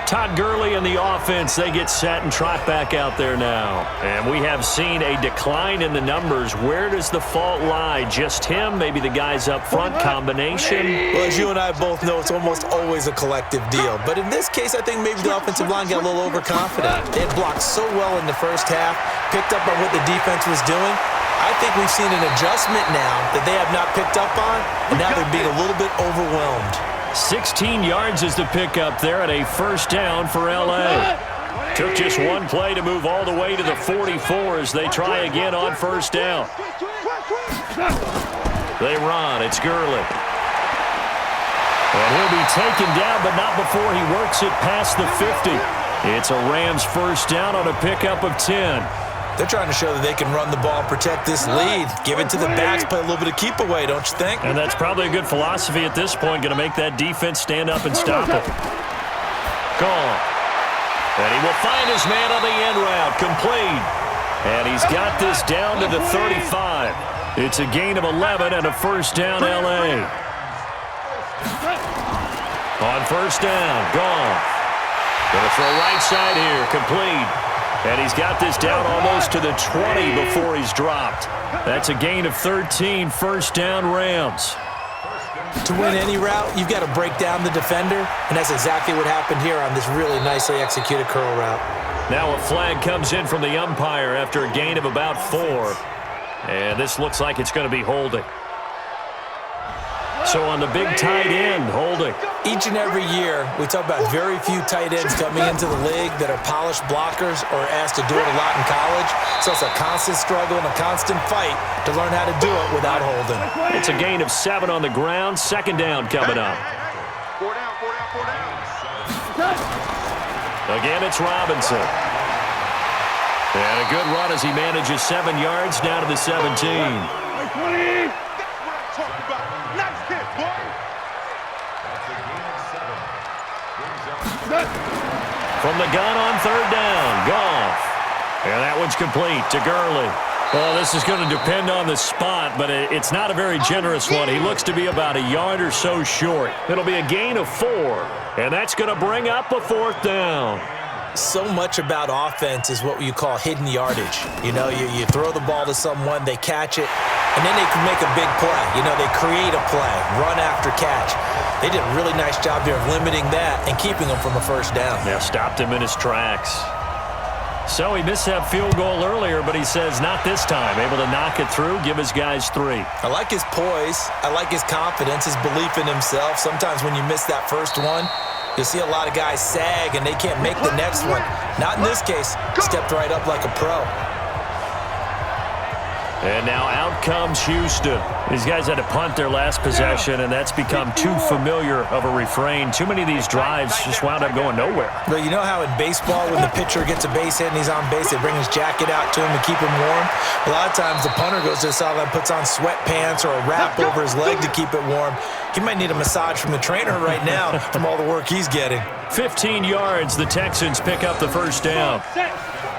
Todd Gurley and the offense, they get set and trot back out there now. And we have seen a decline in the numbers. Where does the fault lie? Just him? Maybe the guys up front? Combination? Well, as you and I both know, it's almost always a collective deal. But in this case, I think maybe the offensive line got a little overconfident. They had blocked so well in the first half, picked up on what the defense was doing. I think we've seen an adjustment now that they have not picked up on, and now they're being a little bit overwhelmed. 16 yards is the pickup there at a first down for L.A. Took just one play to move all the way to the 44 as they try again on first down. They run. It's Gurley. And he'll be taken down, but not before he works it past the 50. It's a Rams first down on a pickup of 10. They're trying to show that they can run the ball and protect this lead. Give it to the backs, play a little bit of keep away, don't you think? And that's probably a good philosophy at this point, going to make that defense stand up and stop it. Gone. And he will find his man on the end route, complete. And he's got this down to the 35. It's a gain of 11 and a first down L.A. On first down, gone. Going to throw right side here, complete. And he's got this down almost to the 20 before he's dropped. That's a gain of 13, first down Rams. To win any route, you've got to break down the defender, and that's exactly what happened here on this really nicely executed curl route. Now a flag comes in from the umpire after a gain of about 4. And this looks like it's going to be holding. So on the big tight end, holding. Each and every year, we talk about very few tight ends coming into the league that are polished blockers or asked to do it a lot in college. So it's a constant struggle and a constant fight to learn how to do it without holding. It's a gain of 7 on the ground. Second down coming up. 4 down, 4 down, 4 down. Again, it's Robinson. And a good run as he manages 7 yards down to the 17. 20. Talk about nice hit, boy. From the gun on third down, Goff. And that one's complete to Gurley. Well, this is going to depend on the spot, but it's not a very generous one. He looks to be about a yard or so short. It'll be a gain of 4, and that's going to bring up a 4th down. So much about offense is what you call hidden yardage. You know, you throw the ball to someone, they catch it, and then they can make a big play. You know, they create a play, run after catch. They did a really nice job here of limiting that and keeping him from a first down. Yeah, stopped him in his tracks. So he missed that field goal earlier, but he says not this time. Able to knock it through, give his guys 3. I like his poise. I like his confidence, his belief in himself. Sometimes when you miss that first one, you'll see a lot of guys sag and they can't make the next one. Not in this case. Stepped right up like a pro. And now out comes Houston. These guys had to punt their last possession, and that's become too familiar of a refrain. Too many of these drives just wound up going nowhere. But you know how in baseball, when the pitcher gets a base hit and he's on base, they bring his jacket out to him to keep him warm? A lot of times the punter goes to the sideline, puts on sweatpants or a wrap over his leg to keep it warm. He might need a massage from the trainer right now from all the work he's getting. 15 yards, the Texans pick up the first down.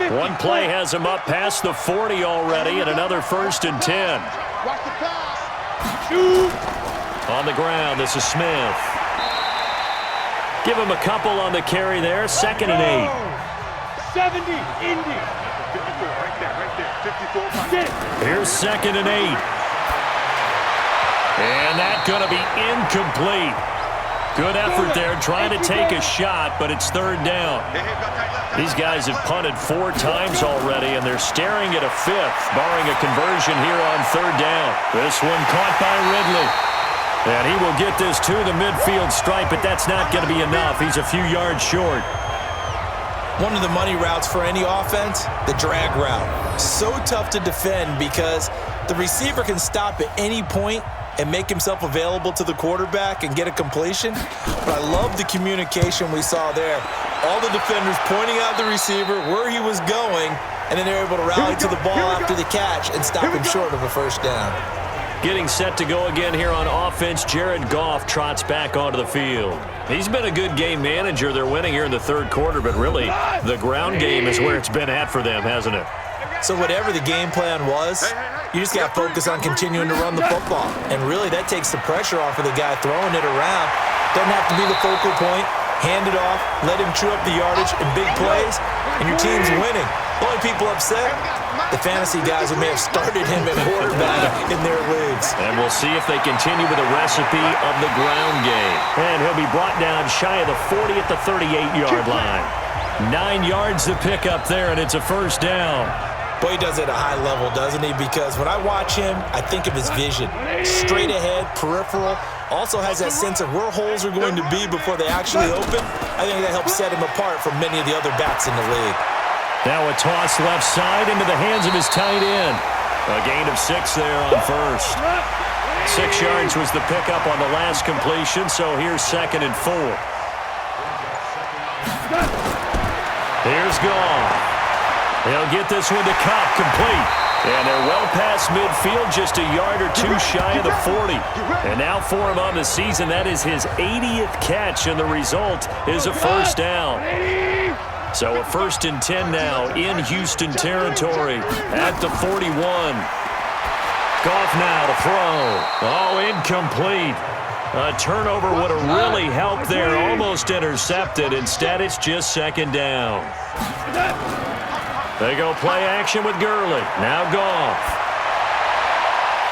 One play has him up past the 40 already, and another 1st and 10. Watch the pass. Shoot. On the ground, this is Smith. Give him a couple on the carry there, 2nd and 8. 70, Indy. 54, right there. 54. Here's 2nd and 8. And that's going to be incomplete. Good effort there trying to take a shot, but it's 3rd down. These guys have punted 4 times already, and they're staring at a 5th, barring a conversion here on 3rd down. This one caught by Ridley. And he will get this to the midfield stripe, but that's not going to be enough. He's a few yards short. One of the money routes for any offense, the drag route. So tough to defend because the receiver can stop at any point and make himself available to the quarterback and get a completion. But I love the communication we saw there. All the defenders pointing out the receiver, where he was going, and then they're able to rally to the ball after the catch and stop him short of a 1st down. Getting set to go again here on offense, Jared Goff trots back onto the field. He's been a good game manager. They're winning here in the 3rd quarter, but really the ground game is where it's been at for them, hasn't it? So whatever the game plan was, you just got to focus on continuing to run the football. And really, that takes the pressure off of the guy throwing it around. Doesn't have to be the focal point. Hand it off, let him chew up the yardage in big plays, and your team's winning. The only people upset, the fantasy guys who may have started him at quarterback in their leagues. And we'll see if they continue with the recipe of the ground game. And he'll be brought down shy of the 40 at the 38-yard line. 9 yards to pick up there, and it's a 1st down. Boy, he does it at a high level, doesn't he? Because when I watch him, I think of his vision. Straight ahead, peripheral. Also has that sense of where holes are going to be before they actually open. I think that helps set him apart from many of the other backs in the league. Now a toss left side into the hands of his tight end. A gain of 6 there on 1st. 6 yards was the pickup on the last completion, so here's 2nd and 4. Here's Goff. He'll get this one to Cobb, complete. And they're well past midfield, just a yard or 2 shy of the 40. And now for him on the season, that is his 80th catch, and the result is a 1st down. So a 1st and 10 now in Houston territory at the 41. Goff now to throw. Oh, incomplete. A turnover would have really helped there, almost intercepted. Instead, it's just 2nd down. They go play action with Gurley. Now Goff.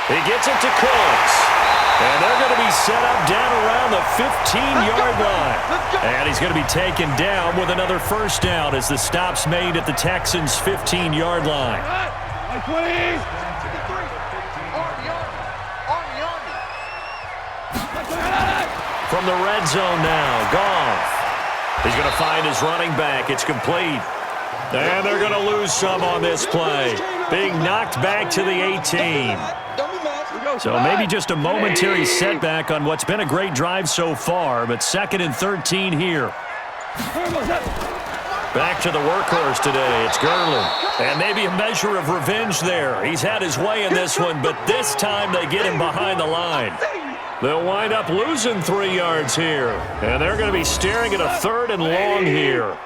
He gets it to Cooks. And they're going to be set up down around the 15-yard line. And he's going to be taken down with another 1st down as the stop's made at the Texans' 15-yard line. From the red zone now, Goff. He's going to find his running back. It's complete. And they're going to lose some on this play. Being knocked back to the 18. So maybe just a momentary setback on what's been a great drive so far, but 2nd and 13 here. Back to the workhorse today. It's Gurley. And maybe a measure of revenge there. He's had his way in this one, but this time they get him behind the line. They'll wind up losing 3 yards here. And they're going to be staring at a 3rd and long here.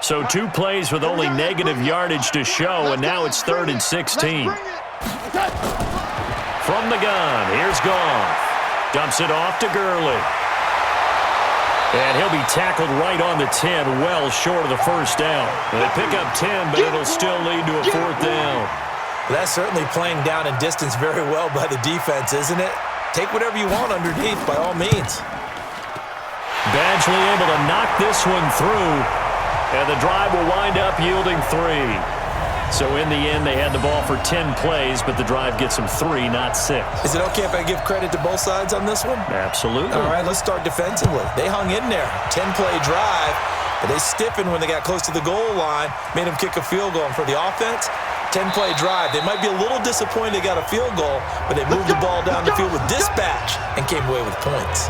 So 2 plays with only negative yardage to show, and now it's 3rd and 16. From the gun, here's Goff. Dumps it off to Gurley. And he'll be tackled right on the 10, well short of the 1st down. They pick up 10, but it'll still lead to a 4th down. Well, that's certainly playing down in distance very well by the defense, isn't it? Take whatever you want underneath, by all means. Badgley able to knock this one through, and the drive will wind up yielding 3. So in the end, they had the ball for 10 plays, but the drive gets them 3, not 6. Is it okay if I give credit to both sides on this one? Absolutely. All right, let's start defensively. They hung in there. 10-play drive, but they stiffened when they got close to the goal line, made them kick a field goal. And for the offense, 10-play drive. They might be a little disappointed they got a field goal, but they moved the ball down the field with dispatch and came away with points.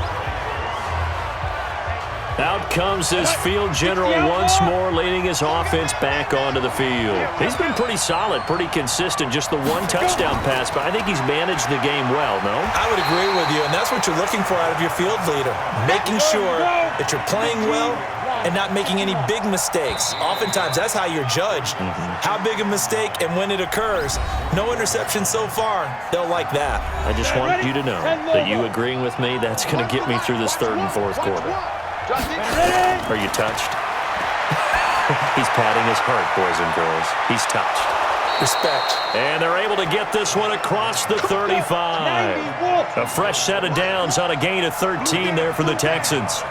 Out comes this field general once more, leading his offense back onto the field. He's been pretty solid, pretty consistent, just the 1 touchdown pass, but I think he's managed the game well, no? I would agree with you, and that's what you're looking for out of your field leader, making sure that you're playing well and not making any big mistakes. Oftentimes, that's how you're judged. How big a mistake and when it occurs. No interception so far. They'll like that. I just want you to know that you agreeing with me, that's going to get me through this 3rd and 4th quarter. Are you touched? He's patting his heart, boys and girls. He's touched. Respect. And they're able to get this one across the 35. A fresh set of downs on a gain of 13 there for the Texans.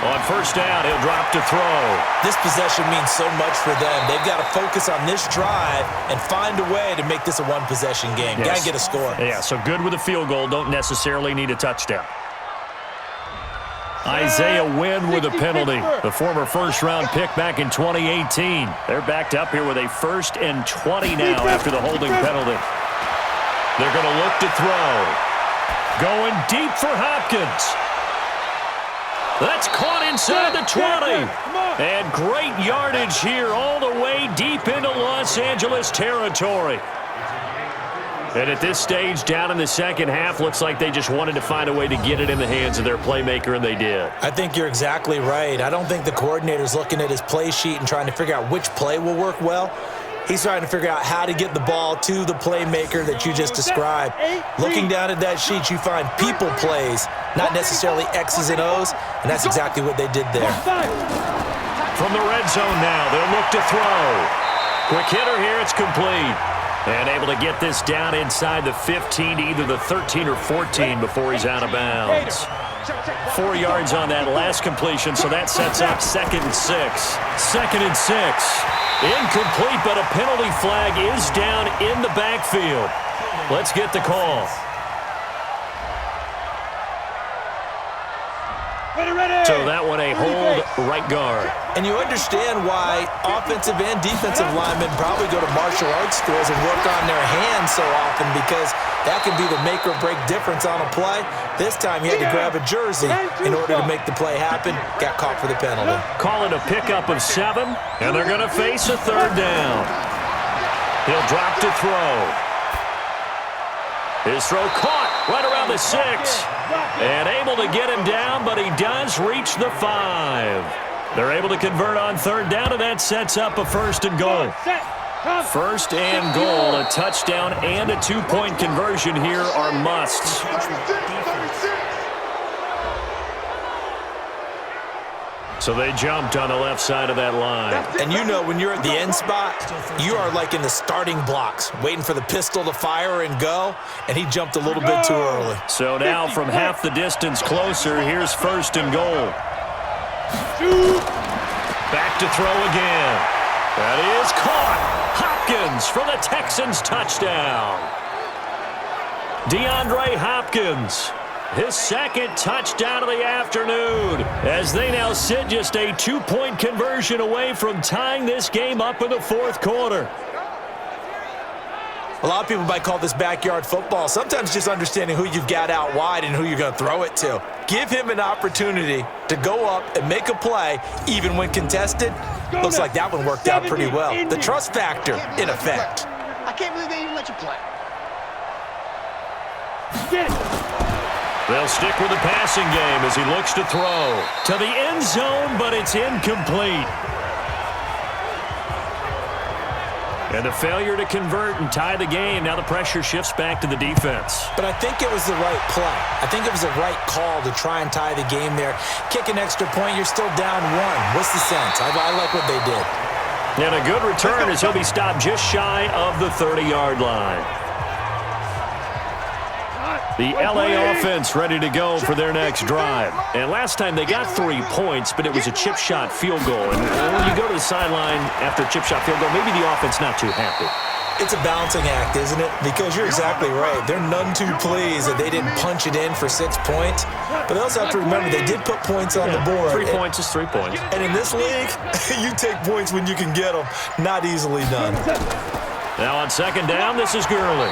On first down, he'll drop to throw. This possession means so much for them. They've got to focus on this drive and find a way to make this a one-possession game. Yes. Got to get a score. Yeah, so good with a field goal. Don't necessarily need a touchdown. Isaiah Wynn with a penalty. The former first-round pick back in 2018. They're backed up here with a 1st and 20 now after the holding penalty. They're going to look to throw. Going deep for Hopkins. That's caught inside the 20. And great yardage here all the way deep into Los Angeles territory. And at this stage, down in the second half, looks like they just wanted to find a way to get it in the hands of their playmaker, and they did. I think you're exactly right. I don't think the coordinator's looking at his play sheet and trying to figure out which play will work well. He's trying to figure out how to get the ball to the playmaker that you just described. Looking down at that sheet, you find people plays, not necessarily X's and O's, and that's exactly what they did there. From the red zone now, they'll look to throw. Quick hitter here, it's complete. And able to get this down inside the 15 to either the 13 or 14 before he's out of bounds. 4 yards on that last completion, so that sets up 2nd and 6. 2nd and 6. Incomplete, but a penalty flag is down in the backfield. Let's get the call. So that one a hold right guard. And you understand why offensive and defensive linemen probably go to martial arts schools and work on their hands so often, because that can be the make or break difference on a play. This time he had to grab a jersey in order to make the play happen. Got caught for the penalty. Call it a pickup of 7, and they're going to face a 3rd down. He'll drop to throw. His throw caught right around the 6. And able to get him down, but he does reach the 5. They're able to convert on 3rd down, and that sets up a 1st and goal. 1st and goal, a touchdown and a 2-point conversion here are musts. So they jumped on the left side of that line. And you know when you're at the end spot, you are like in the starting blocks, waiting for the pistol to fire and go, and he jumped a little bit too early. So now from half the distance closer, here's 1st and goal. Back to throw again. That is caught. Hopkins for the Texans touchdown. DeAndre Hopkins. His 2nd touchdown of the afternoon, as they now sit just a 2-point conversion away from tying this game up in the 4th quarter. A lot of people might call this backyard football. Sometimes just understanding who you've got out wide and who you're going to throw it to. Give him an opportunity to go up and make a play, even when contested. Looks like that one worked out pretty well. The trust factor, in effect. I can't believe they even let you play. They'll stick with the passing game as he looks to throw. To the end zone, but it's incomplete. And a failure to convert and tie the game. Now the pressure shifts back to the defense. But I think it was the right play. I think it was the right call to try and tie the game there. Kick an extra point, you're still down 1. What's the sense? I like what they did. And a good return as he'll be stopped just shy of the 30-yard line. The LA offense ready to go for their next drive. And last time they got 3 points, but it was a chip shot field goal. And when you go to the sideline after a chip shot field goal, maybe the offense not too happy. It's a balancing act, isn't it? Because you're exactly right. They're none too pleased that they didn't punch it in for 6 points. But they also have to remember they did put points on the board. 3 points is 3 points. And in this league, you take points when you can get them. Not easily done. Now on 2nd down, this is Gurley.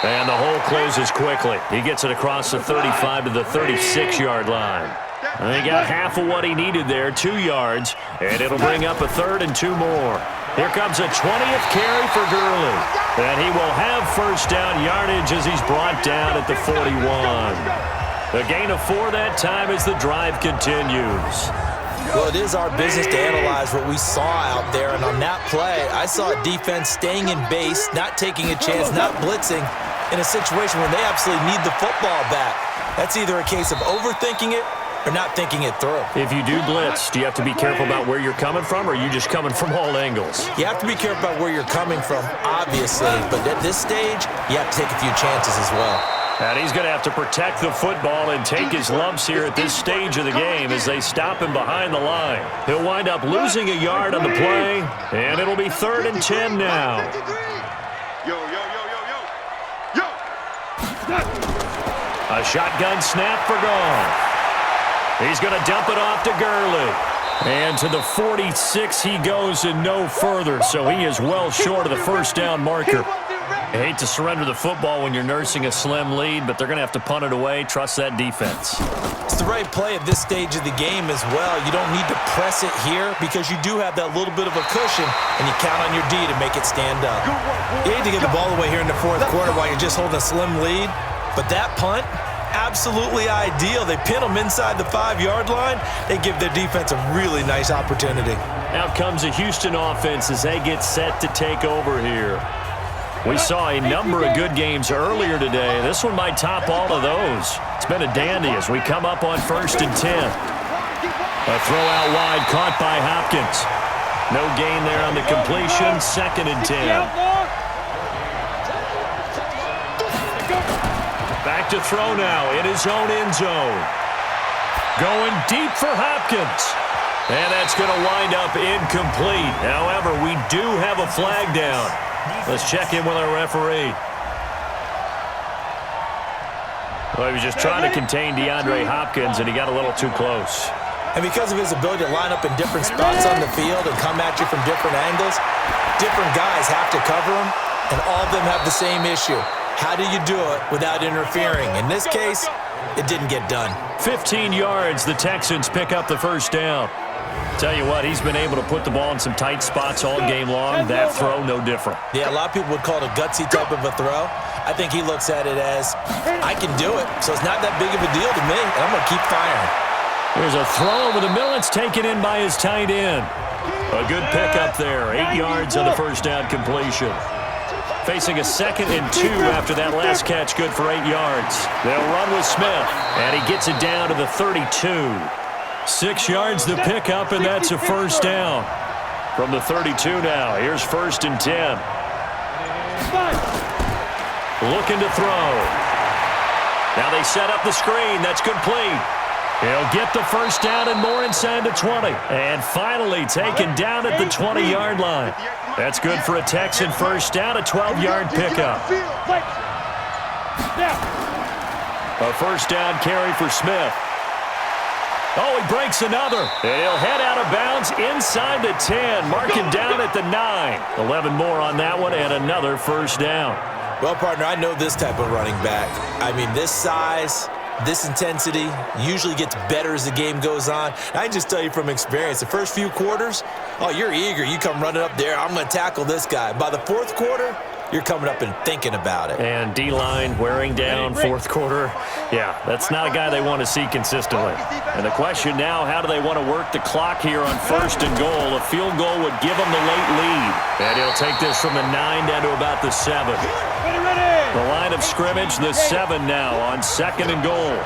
And the hole closes quickly. He gets it across the 35 to the 36-yard line. And he got half of what he needed there, 2 yards, and it'll bring up a 3rd and 2 more. Here comes a 20th carry for Gurley. And he will have 1st down yardage as he's brought down at the 41. A gain of 4 that time as the drive continues. Well, it is our business to analyze what we saw out there, and on that play, I saw a defense staying in base, not taking a chance, not blitzing, in a situation where they absolutely need the football back. That's either a case of overthinking it or not thinking it through. If you do blitz, do you have to be careful about where you're coming from, or are you just coming from all angles? You have to be careful about where you're coming from, obviously, but at this stage, you have to take a few chances as well. And he's going to have to protect the football and take his lumps here at this stage of the game as they stop him behind the line. He'll wind up losing a yard on the play, and it'll be 3rd and 10 now. Yo, yo, yo, yo, yo. Yo. A shotgun snap for Goff. He's going to dump it off to Gurley. And to the 46 he goes and no further, so he is well short of the first down marker. I hate to surrender the football when you're nursing a slim lead, but they're going to have to punt it away. Trust that defense. It's the right play at this stage of the game as well. You don't need to press it here because you do have that little bit of a cushion, and you count on your D to make it stand up. You hate to get the ball away here in the 4th quarter while you're just holding a slim lead, but that punt, absolutely ideal. They pin them inside the 5-yard line. They give their defense a really nice opportunity. Out comes the Houston offense as they get set to take over here. We saw a number of good games earlier today. This one might top all of those. It's been a dandy as we come up on 1st and 10. A throw out wide caught by Hopkins. No gain there on the completion. 2nd and 10. Back to throw now in his own end zone. Going deep for Hopkins. And that's going to wind up incomplete. However, we do have a flag down. Let's check in with our referee. Well, he was just trying to contain DeAndre Hopkins, and he got a little too close. And because of his ability to line up in different spots on the field and come at you from different angles, different guys have to cover him, and all of them have the same issue. How do you do it without interfering? In this case, it didn't get done. 15 yards, the Texans pick up the first down. Tell you what, he's been able to put the ball in some tight spots all game long. That throw, no different. Yeah, a lot of people would call it a gutsy type of a throw. I think he looks at it as, I can do it, so it's not that big of a deal to me, and I'm going to keep firing. There's a throw over the middle. It's taken in by his tight end. A good pickup there. 8 yards on the first down completion. Facing a 2nd and 2 after that last catch, good for 8 yards. They'll run with Smith, and he gets it down to the 32. 6 yards the pickup, and that's a first down. From the 32 now, here's 1st and 10. Looking to throw. Now they set up the screen. That's complete. He'll get the first down and more inside the 20. And finally taken down at the 20-yard line. That's good for a Texan first down, a 12-yard pickup. A first down carry for Smith. Oh, he breaks another. And he'll head out of bounds inside the 10. Mark him down at the 9. 11 more on that one and another first down. Well, partner, I know this type of running back. I mean, this size, this intensity usually gets better as the game goes on. I can just tell you from experience, the first few quarters, oh, you're eager. You come running up there, I'm going to tackle this guy. By the 4th quarter, you're coming up and thinking about it. And D-line wearing down 4th quarter. Yeah, that's not a guy they want to see consistently. And the question now, how do they want to work the clock here on 1st and goal? A field goal would give them the late lead. And he'll take this from the 9 down to about the 7. The line of scrimmage, the 7 now on 2nd and goal.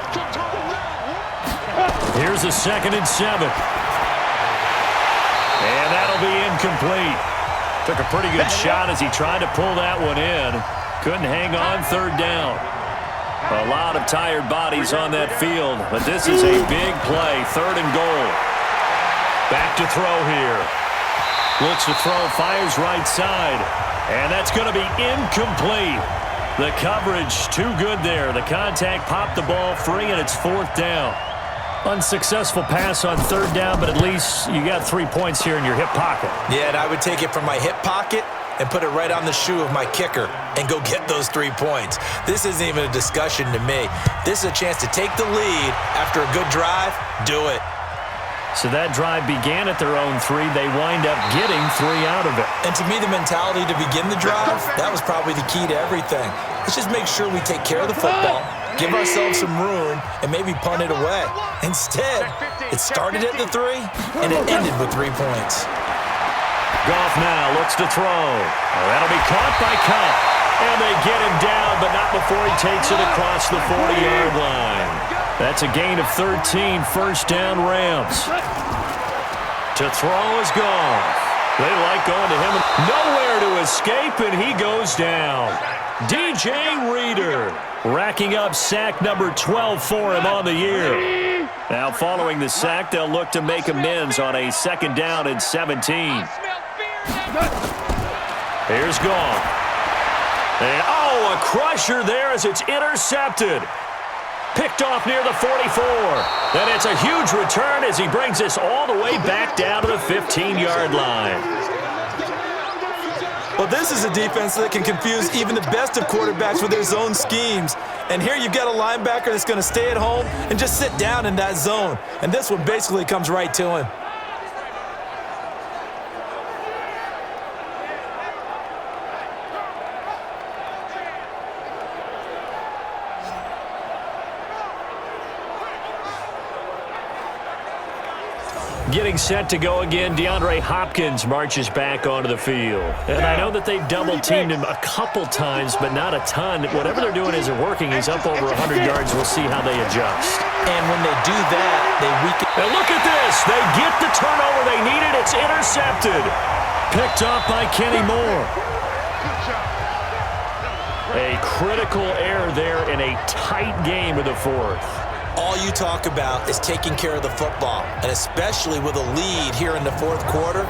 Here's a 2nd and 7. And that'll be incomplete. Took a pretty good shot as he tried to pull that one in. Couldn't hang on 3rd down. A lot of tired bodies on that field, but this is a big play. 3rd and goal. Back to throw here. Looks to throw, fires right side. And that's going to be incomplete. The coverage too good there. The contact popped the ball free, and it's 4th down. Unsuccessful pass on 3rd down, but at least you got 3 points here in your hip pocket. Yeah, and I would take it from my hip pocket and put it right on the shoe of my kicker and go get those 3 points. This isn't even a discussion to me. This is a chance to take the lead after a good drive. Do it. So that drive began at their own 3. They wind up getting 3 out of it. And to me, the mentality to begin the drive, that was probably the key to everything. Let's just make sure we take care of the football, give ourselves some room, and maybe punt it away. Instead, it started at the 3, and it ended with 3 points. Goff now looks to throw. That'll be caught by Kupp. And they get him down, but not before he takes it across the 40-yard line. That's a gain of 13, first down Rams. To throw is gone. They like going to him. Nowhere to escape, and he goes down. DJ Reader racking up sack number 12 for him on the year. Now following the sack, they'll look to make amends on a second down and 17. Here's gone. And, a crusher there as it's intercepted. Picked off near the 44. And it's a huge return as he brings this all the way back down to the 15-yard line. Well, this is a defense that can confuse even the best of quarterbacks with their zone schemes. And here you've got a linebacker that's going to stay at home and just sit down in that zone. And this one basically comes right to him. Getting set to go again, DeAndre Hopkins marches back onto the field. And I know that they've double-teamed him a couple times, but not a ton. Whatever they're doing isn't working. He's up over 100 yards. We'll see how they adjust. And when they do that, they weaken. And look at this. They get the turnover they needed. It's intercepted. Picked off by Kenny Moore. A critical error there in a tight game of the fourth. All you talk about is taking care of the football, and especially with a lead here in the fourth quarter,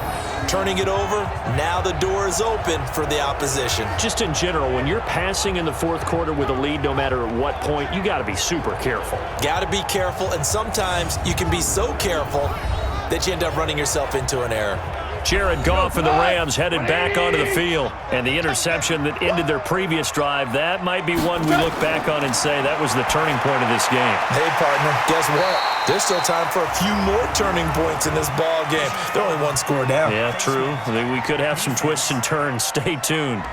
turning it over, now the door is open for the opposition. Just in general, when you're passing in the fourth quarter with a lead, no matter at what point, you got to be super careful. Got to be careful, and sometimes you can be so careful that you end up running yourself into an error. Jared Goff and the Rams headed back onto the field. And the interception that ended their previous drive, that might be one we look back on and say that was the turning point of this game. Hey, partner, guess what? There's still time for a few more turning points in this ball game. They're only one score down. Yeah, true. We could have some twists and turns. Stay tuned.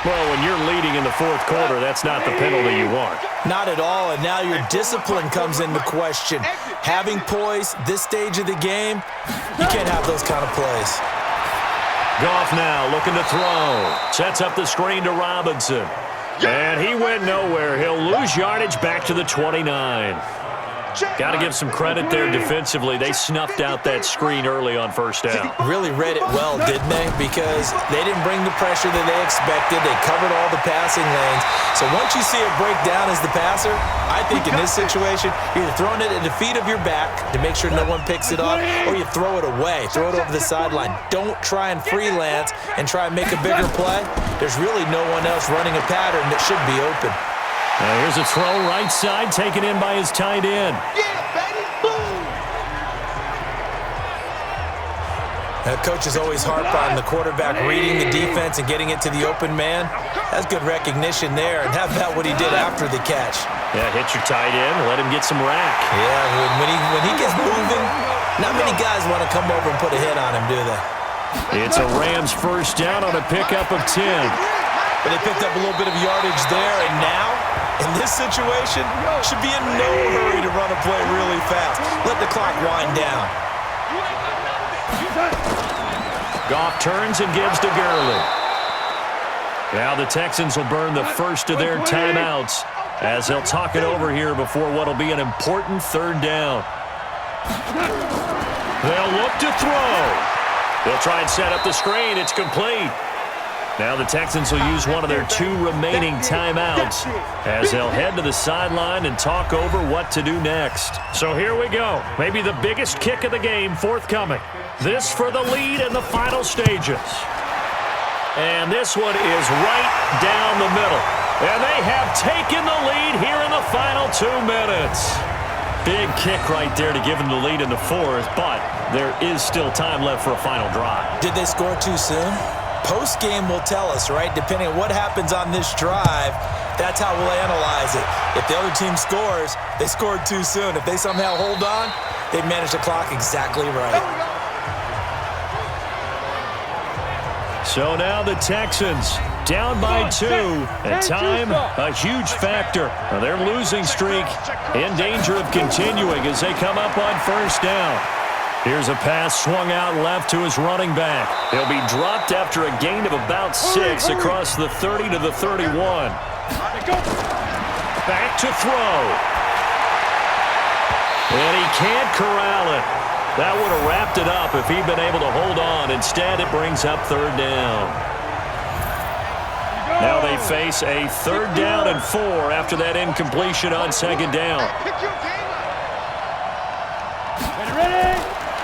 Well, when you're leading in the fourth quarter, that's not the penalty you want. Not at all, and now your discipline comes into question. Having poise this stage of the game, you can't have those kind of plays. Goff now looking to throw. Sets up the screen to Robinson. And he went nowhere. He'll lose yardage back to the 29. Got to give some credit there defensively. They snuffed out that screen early on first down. Really read it well, didn't they? Because they didn't bring the pressure that they expected. They covered all the passing lanes. So once you see it break down as the passer, I think in this situation, you're either throwing it at the feet of your back to make sure no one picks it up, or you throw it away. Throw it over the sideline. Don't try and freelance and try and make a bigger play. There's really no one else running a pattern that should be open. Now here's a throw right side, taken in by his tight end. Coaches always harp on the quarterback reading the defense and getting it to the open man. That's good recognition there. And how about what he did after the catch? Yeah, hit your tight end, let him get some rack. Yeah, when he gets moving, not many guys want to come over and put a hit on him, do they? It's a Rams first down on a pickup of 10. But they picked up a little bit of yardage there, and now, in this situation, should be in no hurry to run a play really fast. Let the clock wind down. Goff turns and gives to Gurley. Now the Texans will burn the first of their timeouts as they'll talk it over here before what will be an important third down. They'll look to throw. They'll try and set up the screen. It's complete. Now the Texans will use one of their 2 remaining timeouts as they'll head to the sideline and talk over what to do next. So here we go. Maybe the biggest kick of the game forthcoming. This for the lead in the final stages. And this one is right down the middle. And they have taken the lead here in the final 2 minutes. Big kick right there to give them the lead in the fourth, but there is still time left for a final drive. Did they score too soon? Post-game will tell us, right? Depending on what happens on this drive, that's how we'll analyze it. If the other team scores, they scored too soon. If they somehow hold on, they manage the clock exactly right. So now the Texans down by 2, and time a huge factor. Now their losing streak in danger of continuing as they come up on first down. Here's a pass swung out left to his running back. He'll be dropped after a gain of about 6 across the 30 to the 31. Back to throw. And he can't corral it. That would have wrapped it up if he'd been able to hold on. Instead, it brings up third down. Now they face a 3rd down and 4 after that incompletion on 2nd down.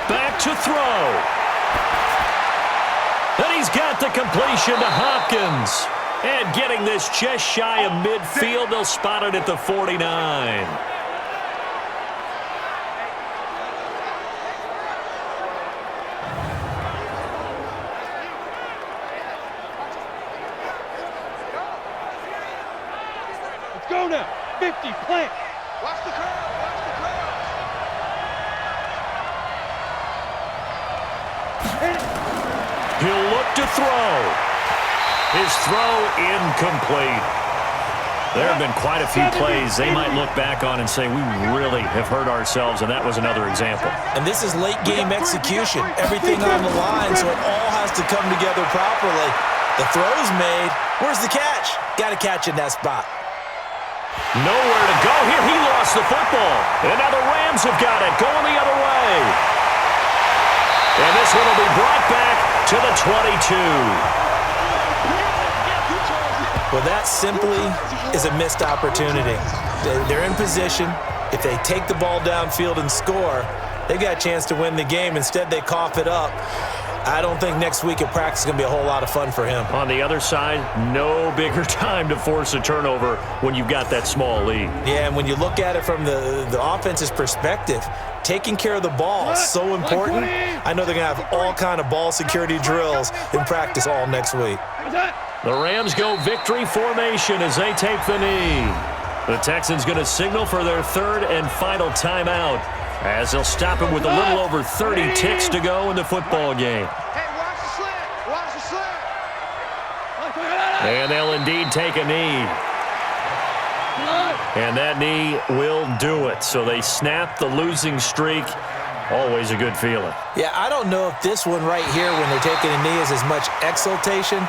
Back to throw. And he's got the completion to Hopkins. And getting this just shy of midfield, they'll spot it at the 49. Let's go now. 50, plant. Watch the crowd. Watch the crowd. He'll look to throw. His throw incomplete. There have been quite a few plays they might look back on and say, we really have hurt ourselves, and that was another example. And this is late game execution. Everything on the line, so it all has to come together properly. The throw's made. Where's the catch? Got to catch in that spot. Nowhere to go here. He lost the football. And now the Rams have got it, going the other way. And this one will be brought back to the 22. Well, that simply is a missed opportunity. They're in position. If they take the ball downfield and score, they've got a chance to win the game. Instead, they cough it up. I don't think next week at practice is going to be a whole lot of fun for him. On the other side, no bigger time to force a turnover when you've got that small lead. Yeah, and when you look at it from the offense's perspective, taking care of the ball is so important. I know they're going to have all kind of ball security drills in practice all next week. The Rams go victory formation as they take the knee. The Texans going to signal for their 3rd and final timeout as they'll stop it with a little over 30 ticks to go in the football game. Hey, watch the slant. Watch the slant. And they'll indeed take a knee. And that knee will do it. So they snap the losing streak. Always a good feeling. Yeah, I don't know if this one right here when they're taking a knee is as much exultation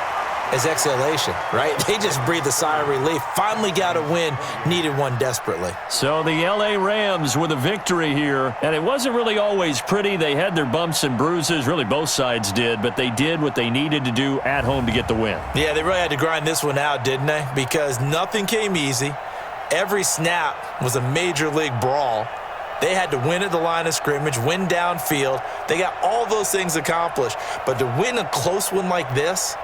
as exhalation, right? They just breathe a sigh of relief. Finally got a win, needed one desperately. So the L.A. Rams with a victory here, and it wasn't really always pretty. They had their bumps and bruises, really both sides did, but they did what they needed to do at home to get the win. Yeah, they really had to grind this one out, didn't they? Because nothing came easy. Every snap was a major league brawl. They had to win at the line of scrimmage, win downfield. They got all those things accomplished. But to win a close one like this,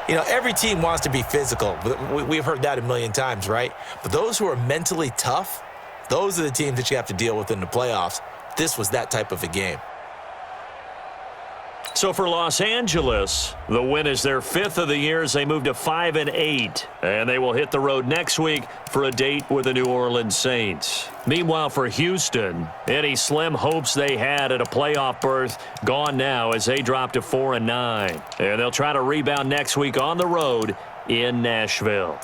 you know, every team wants to be physical. We've heard that a million times, right? But those who are mentally tough, those are the teams that you have to deal with in the playoffs. This was that type of a game. So for Los Angeles, the win is their 5th of the year as they move to 5-8. And they will hit the road next week for a date with the New Orleans Saints. Meanwhile, for Houston, any slim hopes they had at a playoff berth gone now as they drop to 4-9. And they'll try to rebound next week on the road in Nashville.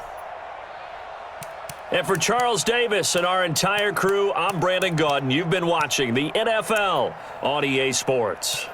And for Charles Davis and our entire crew, I'm Brandon Gaudin. You've been watching the NFL on EA Sports.